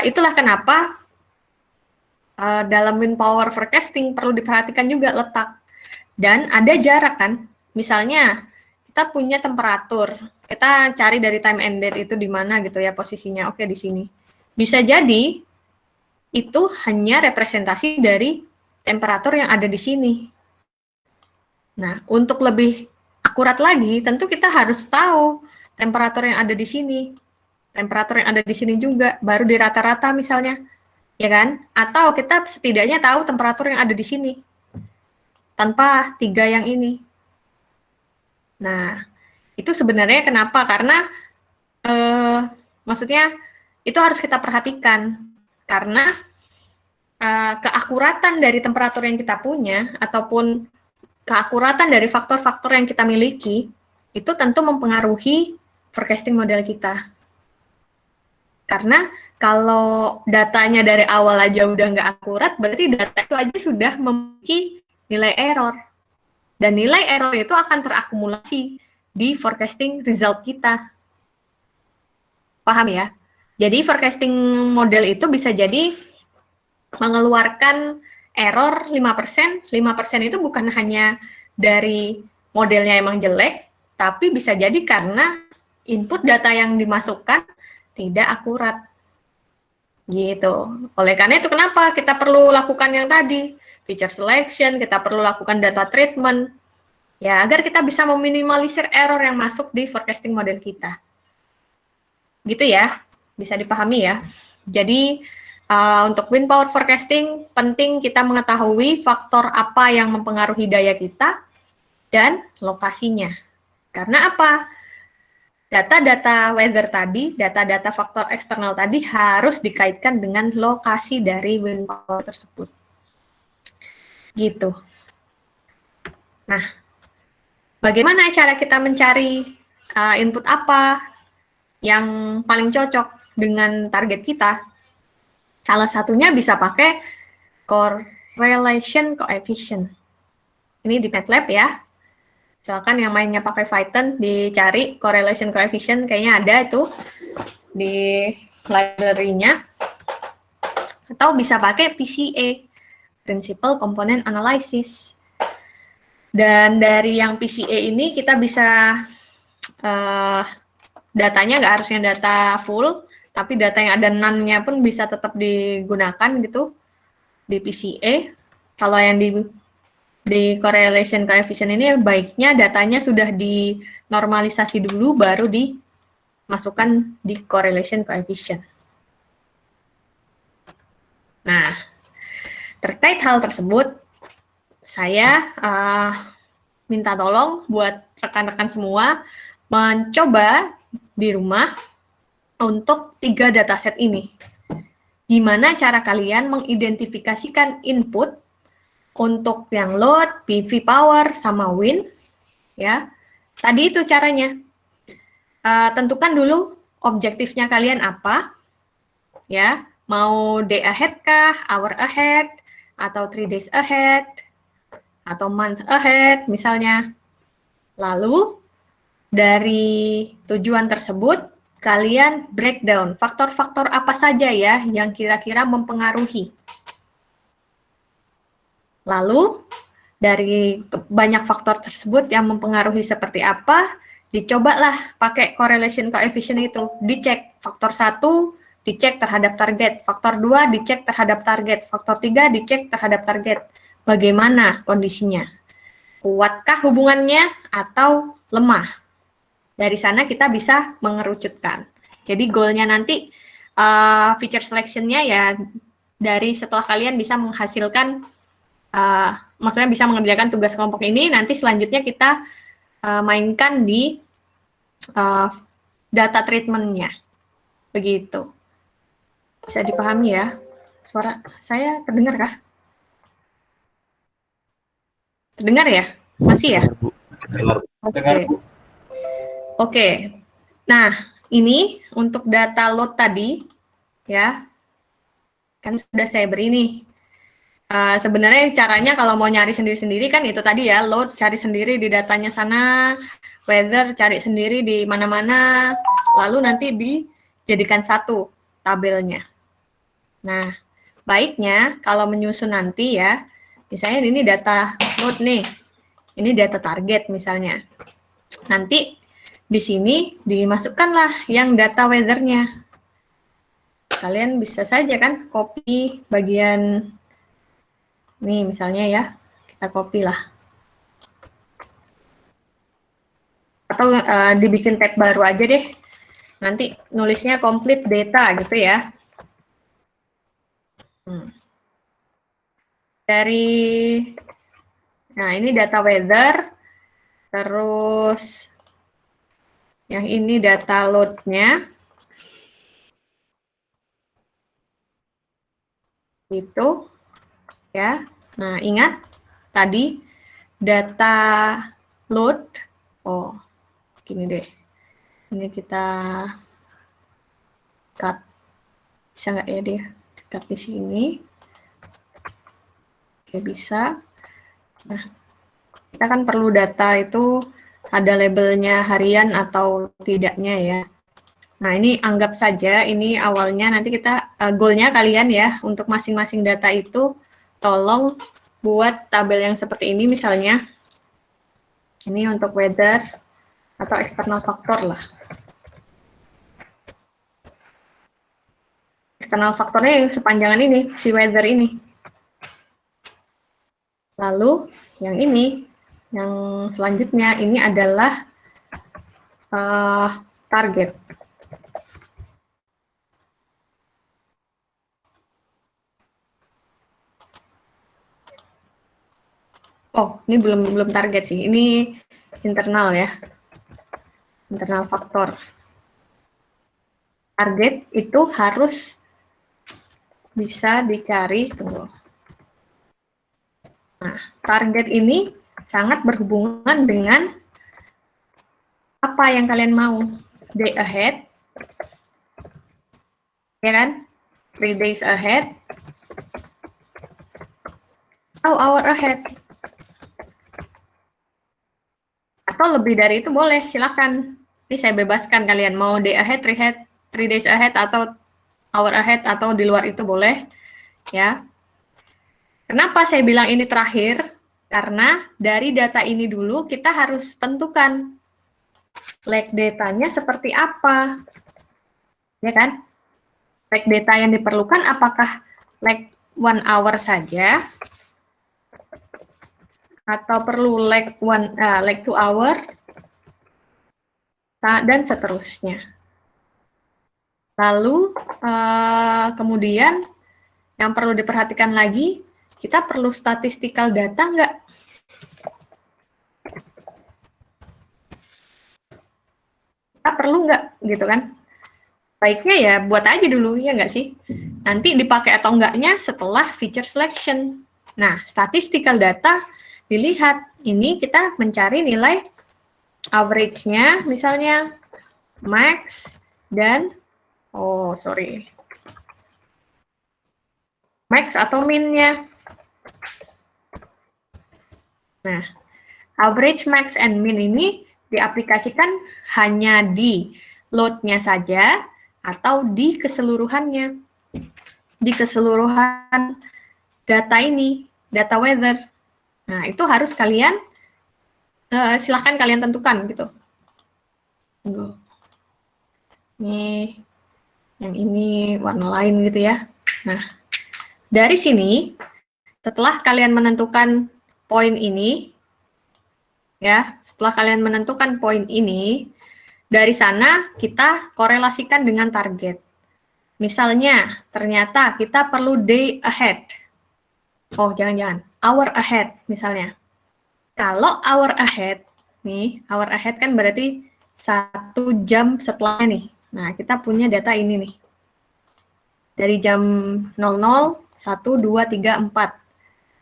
itulah kenapa dalam wind power forecasting perlu diperhatikan juga letak. Dan ada jarak kan, misalnya kita punya temperatur, kita cari dari time and date itu di mana gitu ya posisinya, oke di sini. Bisa jadi itu hanya representasi dari temperatur yang ada di sini. Nah, untuk lebih akurat lagi, tentu kita harus tahu temperatur yang ada di sini, temperatur yang ada di sini juga, baru di rata-rata misalnya, ya kan? Atau kita setidaknya tahu temperatur yang ada di sini, tanpa 3 yang ini. Nah, itu sebenarnya kenapa? Karena, maksudnya itu harus kita perhatikan, karena keakuratan dari temperatur yang kita punya, ataupun keakuratan dari faktor-faktor yang kita miliki, itu tentu mempengaruhi forecasting model kita. Karena kalau datanya dari awal aja udah nggak akurat, berarti data itu aja sudah memiliki nilai error. Dan nilai error itu akan terakumulasi di forecasting result kita. Paham ya? Jadi forecasting model itu bisa jadi mengeluarkan error 5%. 5% itu bukan hanya dari modelnya emang jelek, tapi bisa jadi karena input data yang dimasukkan tidak akurat. Gitu. Oleh karena itu kenapa kita perlu lakukan yang tadi, feature selection, kita perlu lakukan data treatment, ya agar kita bisa meminimalisir error yang masuk di forecasting model kita. Gitu ya, bisa dipahami ya. Jadi untuk wind power forecasting penting kita mengetahui faktor apa yang mempengaruhi daya kita dan lokasinya. Karena apa? Data-data weather tadi, data-data faktor eksternal tadi harus dikaitkan dengan lokasi dari wind power tersebut. Gitu. Nah, bagaimana cara kita mencari input apa yang paling cocok dengan target kita? Salah satunya bisa pakai correlation coefficient. Ini di MATLAB ya. Misalkan yang mainnya pakai Python, dicari correlation coefficient, kayaknya ada itu di library-nya. Atau bisa pakai PCA, Principal Component Analysis. Dan dari yang PCA ini kita bisa, datanya nggak harus yang data full, tapi data yang ada none-nya pun bisa tetap digunakan gitu di PCA. Kalau yang di correlation coefficient ini baiknya datanya sudah dinormalisasi dulu baru dimasukkan di correlation coefficient. Nah, terkait hal tersebut, saya minta tolong buat rekan-rekan semua mencoba di rumah untuk 3 dataset ini. Gimana cara kalian mengidentifikasikan input untuk yang load, PV power, sama wind, ya. Tadi itu caranya. Tentukan dulu objektifnya kalian apa, ya. Mau day ahead kah, hour ahead, atau 3 days ahead, atau month ahead, misalnya. Lalu, dari tujuan tersebut, kalian breakdown faktor-faktor apa saja ya yang kira-kira mempengaruhi. Lalu, dari banyak faktor tersebut yang mempengaruhi seperti apa, dicobalah pakai correlation coefficient itu, dicek faktor 1 dicek terhadap target, faktor 2 dicek terhadap target, faktor 3 dicek terhadap target. Bagaimana kondisinya? Kuatkah hubungannya atau lemah? Dari sana kita bisa mengerucutkan. Jadi goalnya nanti feature selection-nya ya dari setelah kalian bisa menghasilkan, maksudnya bisa mengerjakan tugas kelompok ini, nanti selanjutnya kita mainkan di data treatment-nya. Begitu. Bisa dipahami ya? Suara saya terdengar kah? Terdengar ya? Masih ya? Dengar, Bu. Oke. Oke. Nah, ini untuk data load tadi, ya. Kan sudah saya beri nih. Sebenarnya caranya kalau mau nyari sendiri-sendiri kan itu tadi ya, load cari sendiri di datanya sana, weather cari sendiri di mana-mana, lalu nanti dijadikan satu tabelnya. Nah, baiknya kalau menyusun nanti ya, misalnya ini data load nih, ini data target misalnya. Nanti di sini dimasukkanlah yang data weather-nya. Kalian bisa saja kan copy bagian nih misalnya ya, kita copy lah. Atau dibikin tab baru aja deh. Nanti nulisnya complete data gitu ya. Nah ini data weather, terus yang ini data load-nya, itu ya. Nah ingat tadi data load, oh gini deh, ini kita cut, bisa nggak ya dia cut di sini? Oke, bisa. Nah, kita kan perlu data itu ada labelnya harian atau tidaknya ya. Nah, ini anggap saja ini awalnya, nanti kita goalnya kalian ya, untuk masing-masing data itu tolong buat tabel yang seperti ini misalnya. Ini untuk weather atau external factor lah. External faktornya yang sepanjangan ini, si weather ini. Lalu yang ini, yang selanjutnya ini adalah target. Oh, ini belum target sih. Ini internal ya. Internal faktor. Target itu harus bisa dicari, tunggu. Nah, target ini sangat berhubungan dengan apa yang kalian mau. Day ahead, ya kan? 3 days ahead, atau hour ahead. Atau lebih dari itu boleh, silakan. Ini saya bebaskan kalian mau day ahead, 3 days ahead, atau hour ahead, atau di luar itu boleh, ya. Kenapa saya bilang ini terakhir? Karena dari data ini dulu kita harus tentukan lag datanya seperti apa. Ya kan? Lag data yang diperlukan apakah lag 1 hour saja? Atau perlu lag 2 hour? Dan seterusnya. Lalu kemudian yang perlu diperhatikan lagi, kita perlu statistical data nggak? Kita perlu nggak, gitu kan? Baiknya ya buat aja dulu, ya nggak sih? Nanti dipakai atau enggaknya setelah feature selection. Nah, statistical data dilihat. Ini kita mencari nilai average-nya, misalnya max dan, max atau min-nya. Nah, average, max, and min ini diaplikasikan hanya di load-nya saja atau di keseluruhannya. Di keseluruhan data ini, data weather. Nah, itu harus kalian, silahkan kalian tentukan gitu. Tunggu. Nih, yang ini warna lain gitu ya. Nah, dari sini, setelah kalian menentukan poin ini, ya, setelah kalian menentukan poin ini, dari sana kita korelasikan dengan target. Misalnya, ternyata kita perlu day ahead. Oh, jangan-jangan. Hour ahead, misalnya. Kalau hour ahead, nih, hour ahead kan berarti 1 jam setelahnya nih. Nah, kita punya data ini nih. Dari jam 00, 1, 2, 3, 4.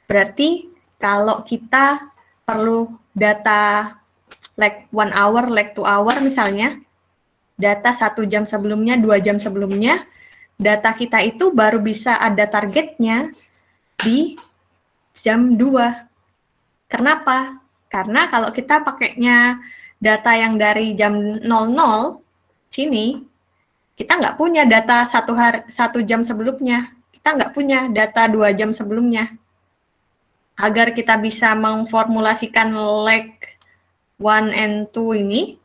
Berarti kalau kita perlu data like 1 hour, like 2 hour misalnya, data 1 jam sebelumnya, 2 jam sebelumnya, data kita itu baru bisa ada targetnya di jam 2. Kenapa? Karena kalau kita pakainya data yang dari jam 00 sini, kita nggak punya data 1 jam sebelumnya. Kita nggak punya data 2 jam sebelumnya. Agar kita bisa memformulasikan leg 1 and 2 ini,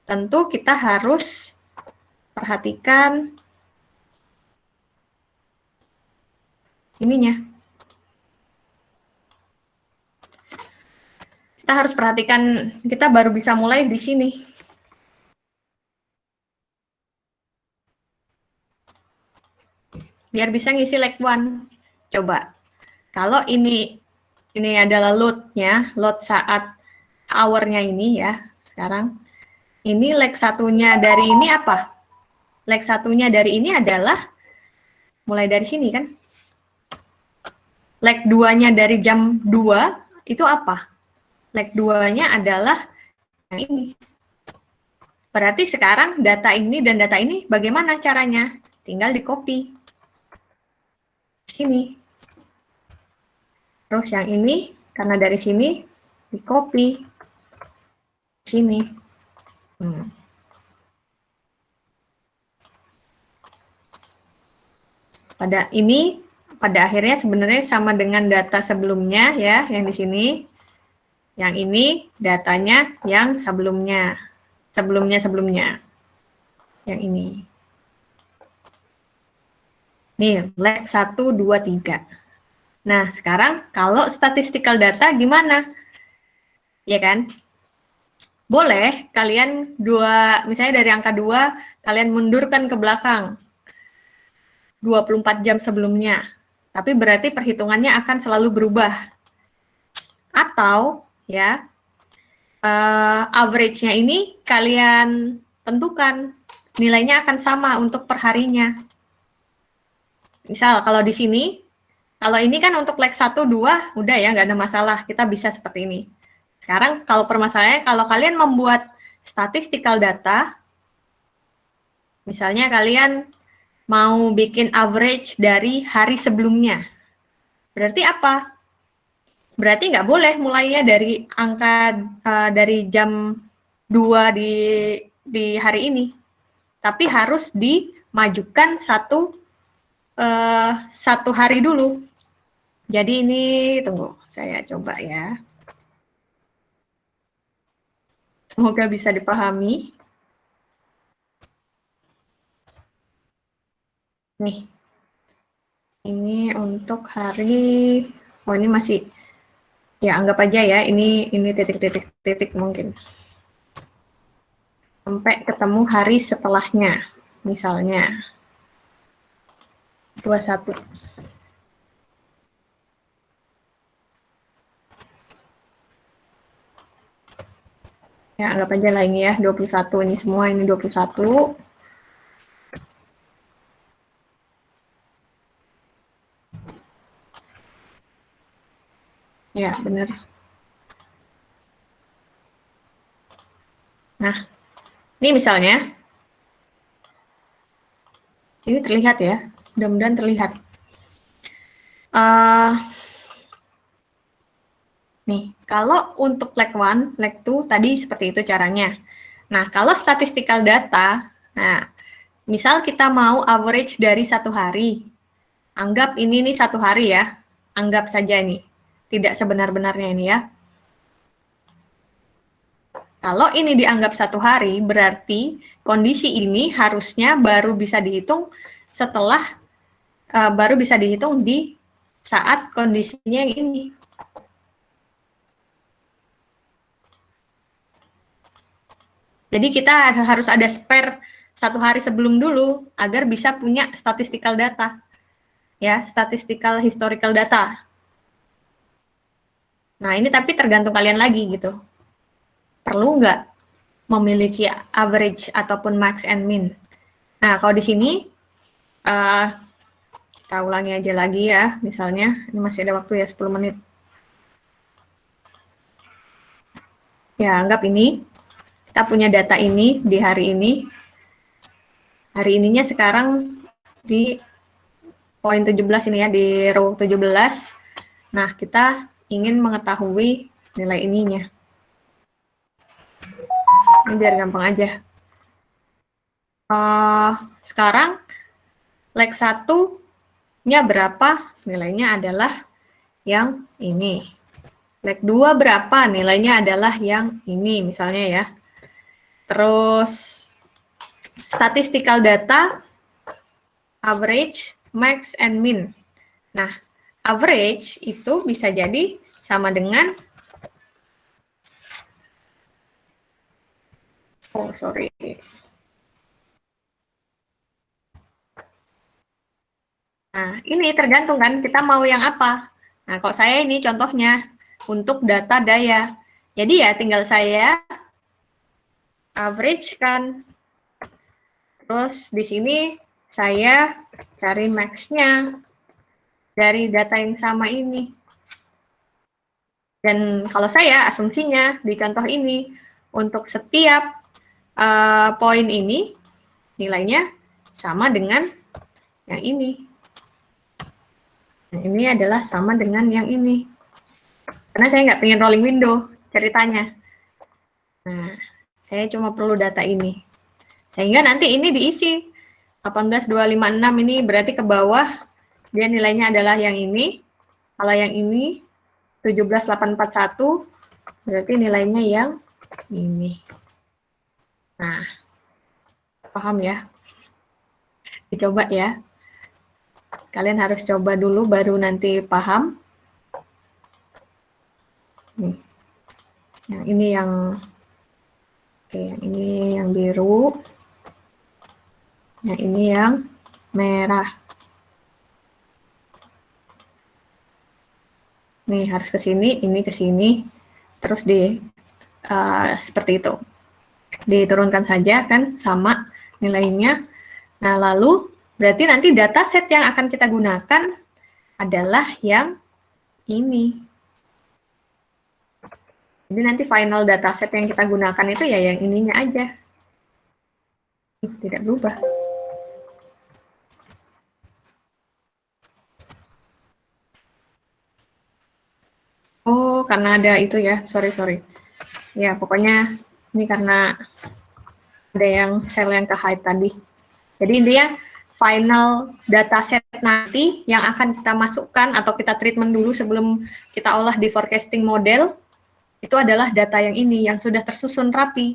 tentu kita harus perhatikan ininya. Kita harus perhatikan, kita baru bisa mulai di sini. Biar bisa ngisi leg 1. Coba. Kalau ini adalah load-nya, load saat hour-nya ini ya, sekarang. Ini leg satunya dari ini apa? Leg satunya dari ini adalah, mulai dari sini kan? Leg 2-nya dari jam 2, itu apa? Leg 2-nya adalah yang ini. Berarti sekarang data ini dan data ini bagaimana caranya? Tinggal di-copy. Sini. Terus yang ini, karena dari sini, di-copy. Sini. Pada akhirnya sebenarnya sama dengan data sebelumnya ya, yang di sini. Yang ini datanya yang sebelumnya. Sebelumnya. Yang ini. Nih, leg 1, 2, 3. Nah, sekarang kalau statistical data gimana? Ya kan? Boleh kalian misalnya dari angka 2, kalian mundurkan ke belakang 24 jam sebelumnya. Tapi berarti perhitungannya akan selalu berubah. Atau, ya, average-nya ini kalian tentukan. Nilainya akan sama untuk perharinya. Misal, kalau di sini, kalau ini kan untuk leg 1, 2, udah ya, nggak ada masalah. Kita bisa seperti ini. Sekarang, kalau permasalahannya, kalau kalian membuat statistical data, misalnya kalian mau bikin average dari hari sebelumnya. Berarti apa? Berarti nggak boleh mulainya dari angka dari jam 2 di hari ini. Tapi harus dimajukan satu hari dulu. Jadi ini, tunggu, saya coba ya. Semoga bisa dipahami. Nih, ini untuk hari, oh ini masih, ya anggap aja ya, ini titik-titik mungkin. Sampai ketemu hari setelahnya, misalnya 21. Ya, anggap aja lah ini ya, 21. Ini semua, ini 21. Ya, benar. Nah, ini misalnya, ini terlihat ya, mudah-mudahan terlihat. Nih, kalau untuk leg 1, leg 2 tadi seperti itu caranya. Nah, kalau statistical data, nah, misal kita mau average dari 1 hari, anggap ini nih 1 hari ya, anggap saja nih, tidak sebenar-benarnya ini ya. Kalau ini dianggap 1 hari, berarti kondisi ini harusnya baru bisa dihitung setelah, baru bisa dihitung di saat kondisinya yang ini. Jadi kita harus ada spare 1 hari sebelum dulu agar bisa punya statistical data, ya, statistical historical data. Nah ini tapi tergantung kalian lagi gitu. Perlu nggak memiliki average ataupun max and min? Nah kalau di sini kita ulangi aja lagi ya, misalnya ini masih ada waktu ya 10 menit. Ya anggap ini kita punya data ini di hari ini. Hari ininya sekarang di poin 17 ini ya, di row 17. Nah, kita ingin mengetahui nilai ininya. Ini biar gampang aja. Sekarang leg 1-nya berapa? Nilainya adalah yang ini. Leg 2 berapa? Nilainya adalah yang ini misalnya ya. Terus statistical data, average, max, and min. Nah, average itu bisa jadi sama dengan, Nah, ini tergantung kan kita mau yang apa. Nah, kok saya ini contohnya untuk data daya. Jadi ya tinggal saya average kan. Terus di sini saya cari max-nya dari data yang sama ini. Dan kalau saya asumsinya di contoh ini untuk setiap poin ini nilainya sama dengan yang ini. Yang ini adalah sama dengan yang ini. Karena saya nggak pengen rolling window ceritanya. Nah, saya cuma perlu data ini. Sehingga nanti ini diisi 18256 ini berarti ke bawah dia nilainya adalah yang ini. Kalau yang ini 17841 berarti nilainya yang ini. Nah, paham ya? Dicoba ya. Kalian harus coba dulu baru nanti paham. Nih. Yang ini yang oke, yang ini yang biru. Yang ini yang merah. Nih harus ke sini, ini ke sini, terus seperti itu. Diturunkan saja kan sama nilainya. Nah lalu berarti nanti dataset yang akan kita gunakan adalah yang ini. Jadi nanti final dataset yang kita gunakan itu ya yang ininya aja. Tidak berubah. Oh, karena ada itu ya, sorry. Ya, pokoknya ini karena ada yang sel yang ke hide tadi. Jadi intinya final dataset nanti yang akan kita masukkan atau kita treatment dulu sebelum kita olah di forecasting model, itu adalah data yang ini, yang sudah tersusun rapi.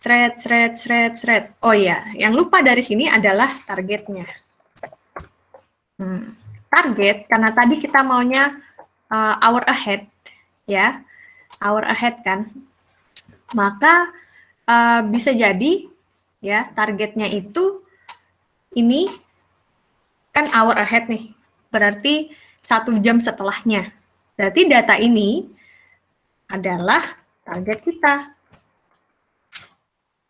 Thread. Oh iya, yang lupa dari sini adalah targetnya. Target, karena tadi kita maunya hour ahead, ya, hour ahead kan, maka bisa jadi ya targetnya itu ini kan hour ahead nih, berarti 1 jam setelahnya. Berarti data ini adalah target kita.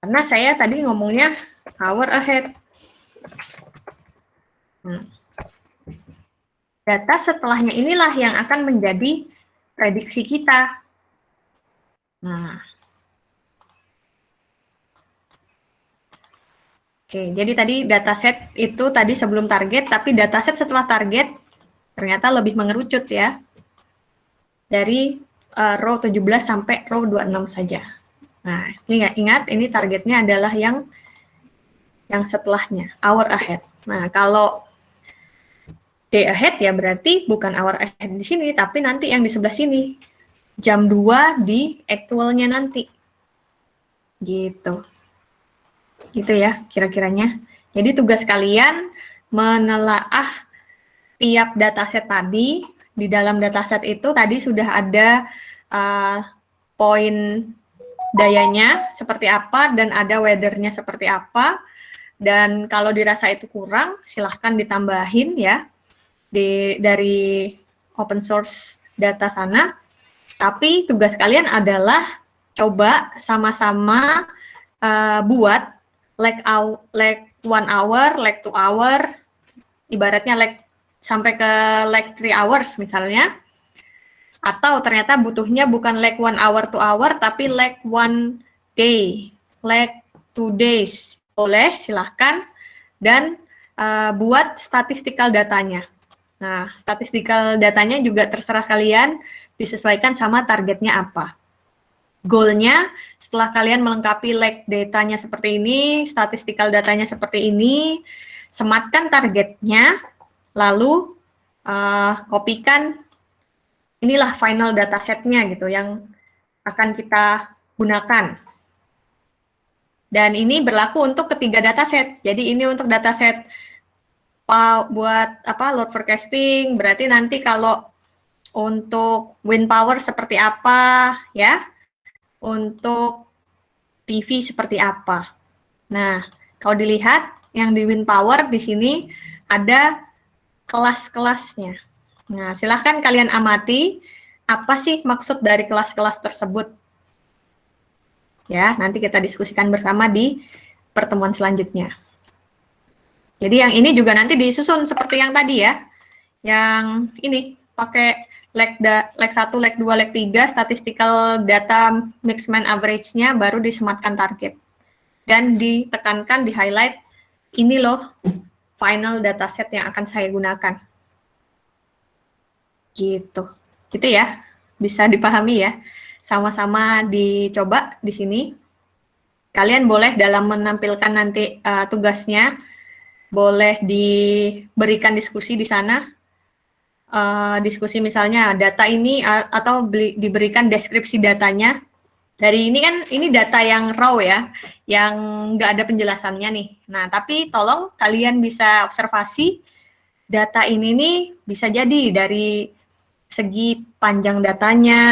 Karena saya tadi ngomongnya hour ahead. Data setelahnya inilah yang akan menjadi prediksi kita. Nah, oke, jadi tadi dataset itu tadi sebelum target, tapi dataset setelah target ternyata lebih mengerucut ya. Dari row 17 sampai row 26 saja. Nah, ini ingat ini targetnya adalah yang setelahnya, hour ahead. Nah, kalau day ahead ya berarti bukan hour ahead di sini, tapi nanti yang di sebelah sini. Jam 2 di actualnya nanti. Gitu. Gitu ya kira-kiranya. Jadi tugas kalian menelaah tiap dataset tadi. Di dalam dataset itu tadi sudah ada poin dayanya seperti apa dan ada weather-nya seperti apa. Dan kalau dirasa itu kurang, silahkan ditambahin ya dari open source data sana. Tapi tugas kalian adalah coba sama-sama buat like 1 hour, like 2 hour, ibaratnya like sampai ke like 3 hours misalnya. Atau ternyata butuhnya bukan like 1 hour 2 hour, tapi like 1 day, like 2 days. Boleh, silahkan. Dan buat statistical datanya. Nah, statistical datanya juga terserah kalian, disesuaikan sama targetnya apa. Goalnya, setelah kalian melengkapi like datanya seperti ini, statistical datanya seperti ini, sematkan targetnya, lalu kopikan, inilah final datasetnya gitu, yang akan kita gunakan. Dan ini berlaku untuk ketiga dataset. Jadi ini untuk dataset buat load forecasting, berarti nanti kalau untuk wind power seperti apa ya, untuk PV seperti apa. Nah, kalau dilihat yang di wind power di sini ada kelas-kelasnya. Nah, silahkan kalian amati apa sih maksud dari kelas-kelas tersebut. Ya, nanti kita diskusikan bersama di pertemuan selanjutnya. Jadi yang ini juga nanti disusun seperti yang tadi ya. Yang ini pakai leg 1, leg 2, leg 3, statistical data mixed mean average-nya baru disematkan target. Dan ditekankan, di highlight, ini loh final dataset yang akan saya gunakan. Gitu. Gitu ya. Bisa dipahami ya. Sama-sama dicoba di sini. Kalian boleh dalam menampilkan nanti tugasnya, boleh diberikan diskusi di sana, diskusi misalnya data ini atau diberikan deskripsi datanya. Dari ini kan ini data yang raw ya, yang nggak ada penjelasannya nih. Nah, tapi tolong kalian bisa observasi data ini nih bisa jadi dari segi panjang datanya,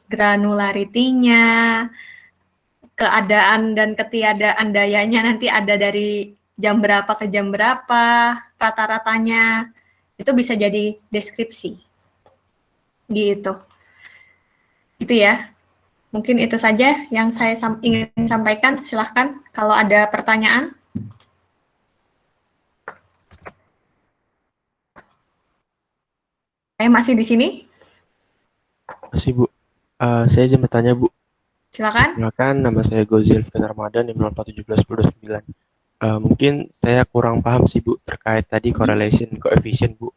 granularity-nya, keadaan dan ketiadaan dayanya nanti ada dari jam berapa ke jam berapa, rata-ratanya, itu bisa jadi deskripsi. Gitu. Gitu ya. Mungkin itu saja yang saya ingin sampaikan. Silahkan kalau ada pertanyaan. Saya masih di sini. Masih, Bu. Saya izin bertanya, Bu. Silakan. Silakan, nama saya Gozil Fikan Ramadan, NIM 04171029. Mungkin saya kurang paham sih, Bu, terkait tadi correlation coefficient, Bu.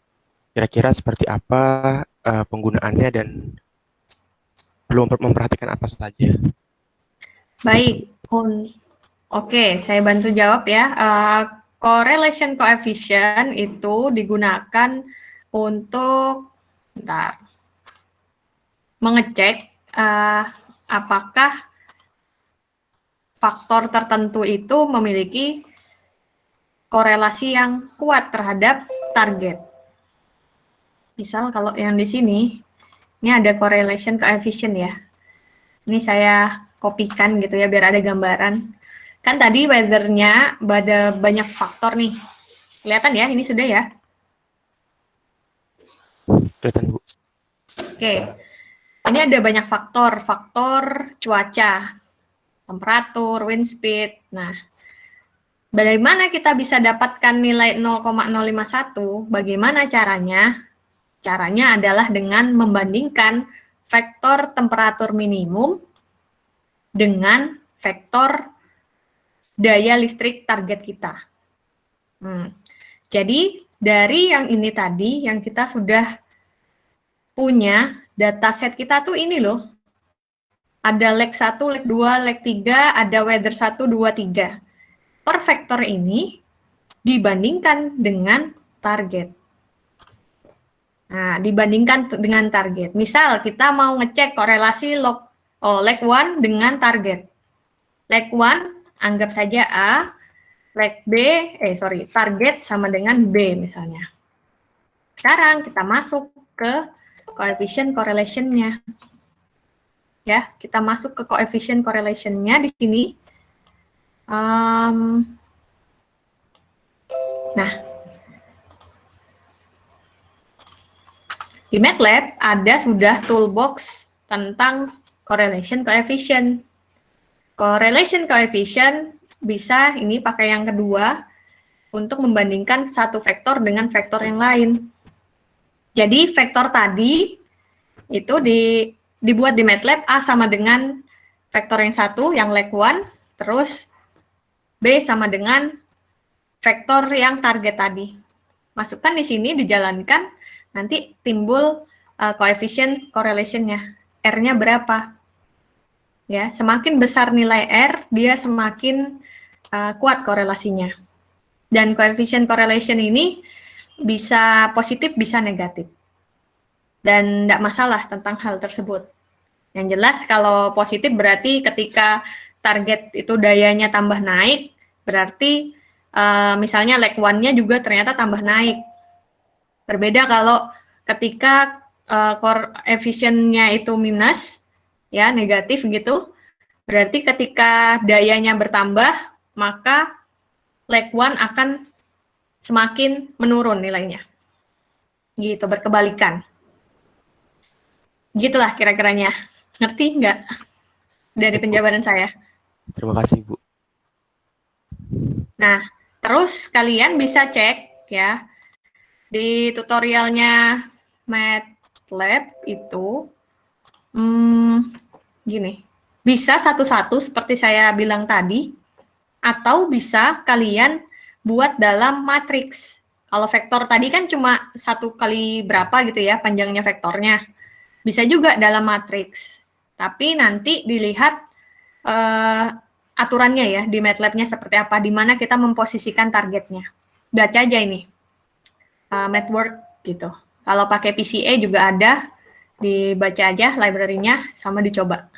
Kira-kira seperti apa penggunaannya dan perlu memperhatikan apa saja? Baik. Oke, saya bantu jawab ya. Correlation coefficient itu digunakan untuk mengecek apakah faktor tertentu itu memiliki korelasi yang kuat terhadap target. Misal kalau yang di sini, ini ada correlation coefficient ya. Ini saya kopikan gitu ya, biar ada gambaran. Kan tadi weather-nya ada banyak faktor nih. Kelihatan ya, ini sudah ya? Kelihatan, Bu. Oke. Ini ada banyak faktor. Faktor cuaca, temperatur, wind speed. Nah, bagaimana kita bisa dapatkan nilai 0,051? Bagaimana caranya? Caranya adalah dengan membandingkan vektor temperatur minimum dengan vektor daya listrik target kita. Jadi, dari yang ini tadi, yang kita sudah punya, dataset kita tuh ini loh. Ada leg 1, leg 2, leg 3, ada weather 1, 2, 3. Per vektor ini dibandingkan dengan target. Nah, dibandingkan dengan target. Misal kita mau ngecek korelasi leg 1 dengan target. leg 1 anggap saja A, leg B, target sama dengan B misalnya. Sekarang kita masuk ke coefficient correlation-nya. Ya, kita masuk ke coefficient correlation-nya di sini. Nah, di MATLAB ada sudah toolbox tentang correlation coefficient. Correlation coefficient bisa ini pakai yang kedua untuk membandingkan satu vektor dengan vektor yang lain. Jadi vektor tadi itu dibuat di MATLAB A sama dengan vektor yang satu, yang leg 1, terus B sama dengan vektor yang target tadi. Masukkan di sini, dijalankan, nanti timbul coefficient correlation-nya. R-nya berapa? Ya, semakin besar nilai R, dia semakin kuat korelasinya. Dan coefficient correlation ini bisa positif, bisa negatif. Dan tidak masalah tentang hal tersebut. Yang jelas kalau positif berarti ketika target itu dayanya tambah naik, berarti misalnya leg 1-nya juga ternyata tambah naik. Berbeda kalau ketika koefisiennya itu minus, ya negatif gitu, berarti ketika dayanya bertambah, maka leg 1 akan semakin menurun nilainya. Gitu, berkebalikan. Gitulah kira-kiranya. Ngerti nggak dari penjabaran saya? Terima kasih, Bu. Nah, terus kalian bisa cek ya di tutorialnya MATLAB itu gini, bisa satu-satu seperti saya bilang tadi, atau bisa kalian buat dalam matriks. Kalau vektor tadi kan cuma 1 kali berapa gitu ya panjangnya vektornya. Bisa juga dalam matriks. Tapi nanti dilihat aturannya ya di MATLAB-nya seperti apa, di mana kita memposisikan targetnya. Baca aja ini, MATWORK gitu. Kalau pakai PCA juga ada, dibaca aja library-nya, sama dicoba.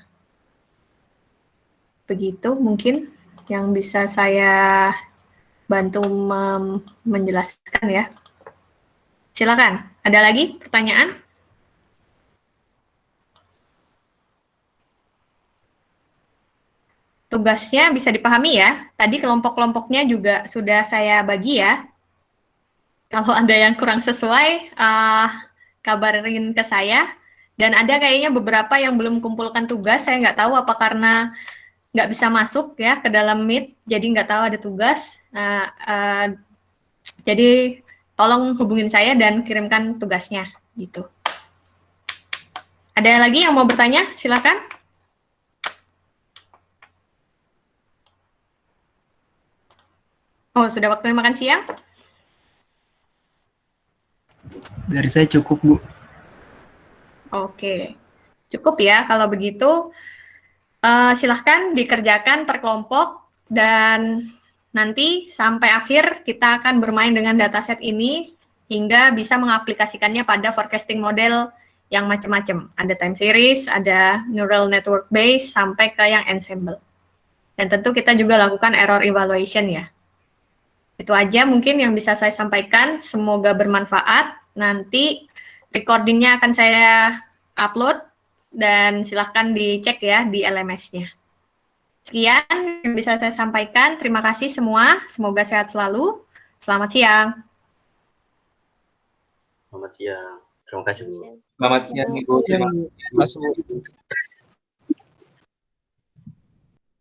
Begitu mungkin yang bisa saya bantu menjelaskan ya. Silakan, ada lagi pertanyaan? Tugasnya bisa dipahami ya. Tadi kelompok-kelompoknya juga sudah saya bagi ya. Kalau ada yang kurang sesuai, kabarin ke saya. Dan ada kayaknya beberapa yang belum kumpulkan tugas. Saya nggak tahu apa karena nggak bisa masuk ya ke dalam Meet, jadi nggak tahu ada tugas. Jadi tolong hubungin saya dan kirimkan tugasnya. Gitu. Ada lagi yang mau bertanya? Silakan. Oh, sudah waktunya makan siang? Dari saya cukup, Bu. Oke, cukup ya. Kalau begitu, silahkan dikerjakan per kelompok dan nanti sampai akhir kita akan bermain dengan dataset ini hingga bisa mengaplikasikannya pada forecasting model yang macam-macam. Ada time series, ada neural network base, sampai ke yang ensemble. Dan tentu kita juga lakukan error evaluation ya. Itu aja mungkin yang bisa saya sampaikan. Semoga bermanfaat. Nanti recordingnya akan saya upload dan silahkan dicek ya di LMS-nya. Sekian yang bisa saya sampaikan. Terima kasih semua. Semoga sehat selalu. Selamat siang. Selamat siang. Terima kasih, Bu. Siap. Selamat siang, Ibu. Terima kasih, Bu.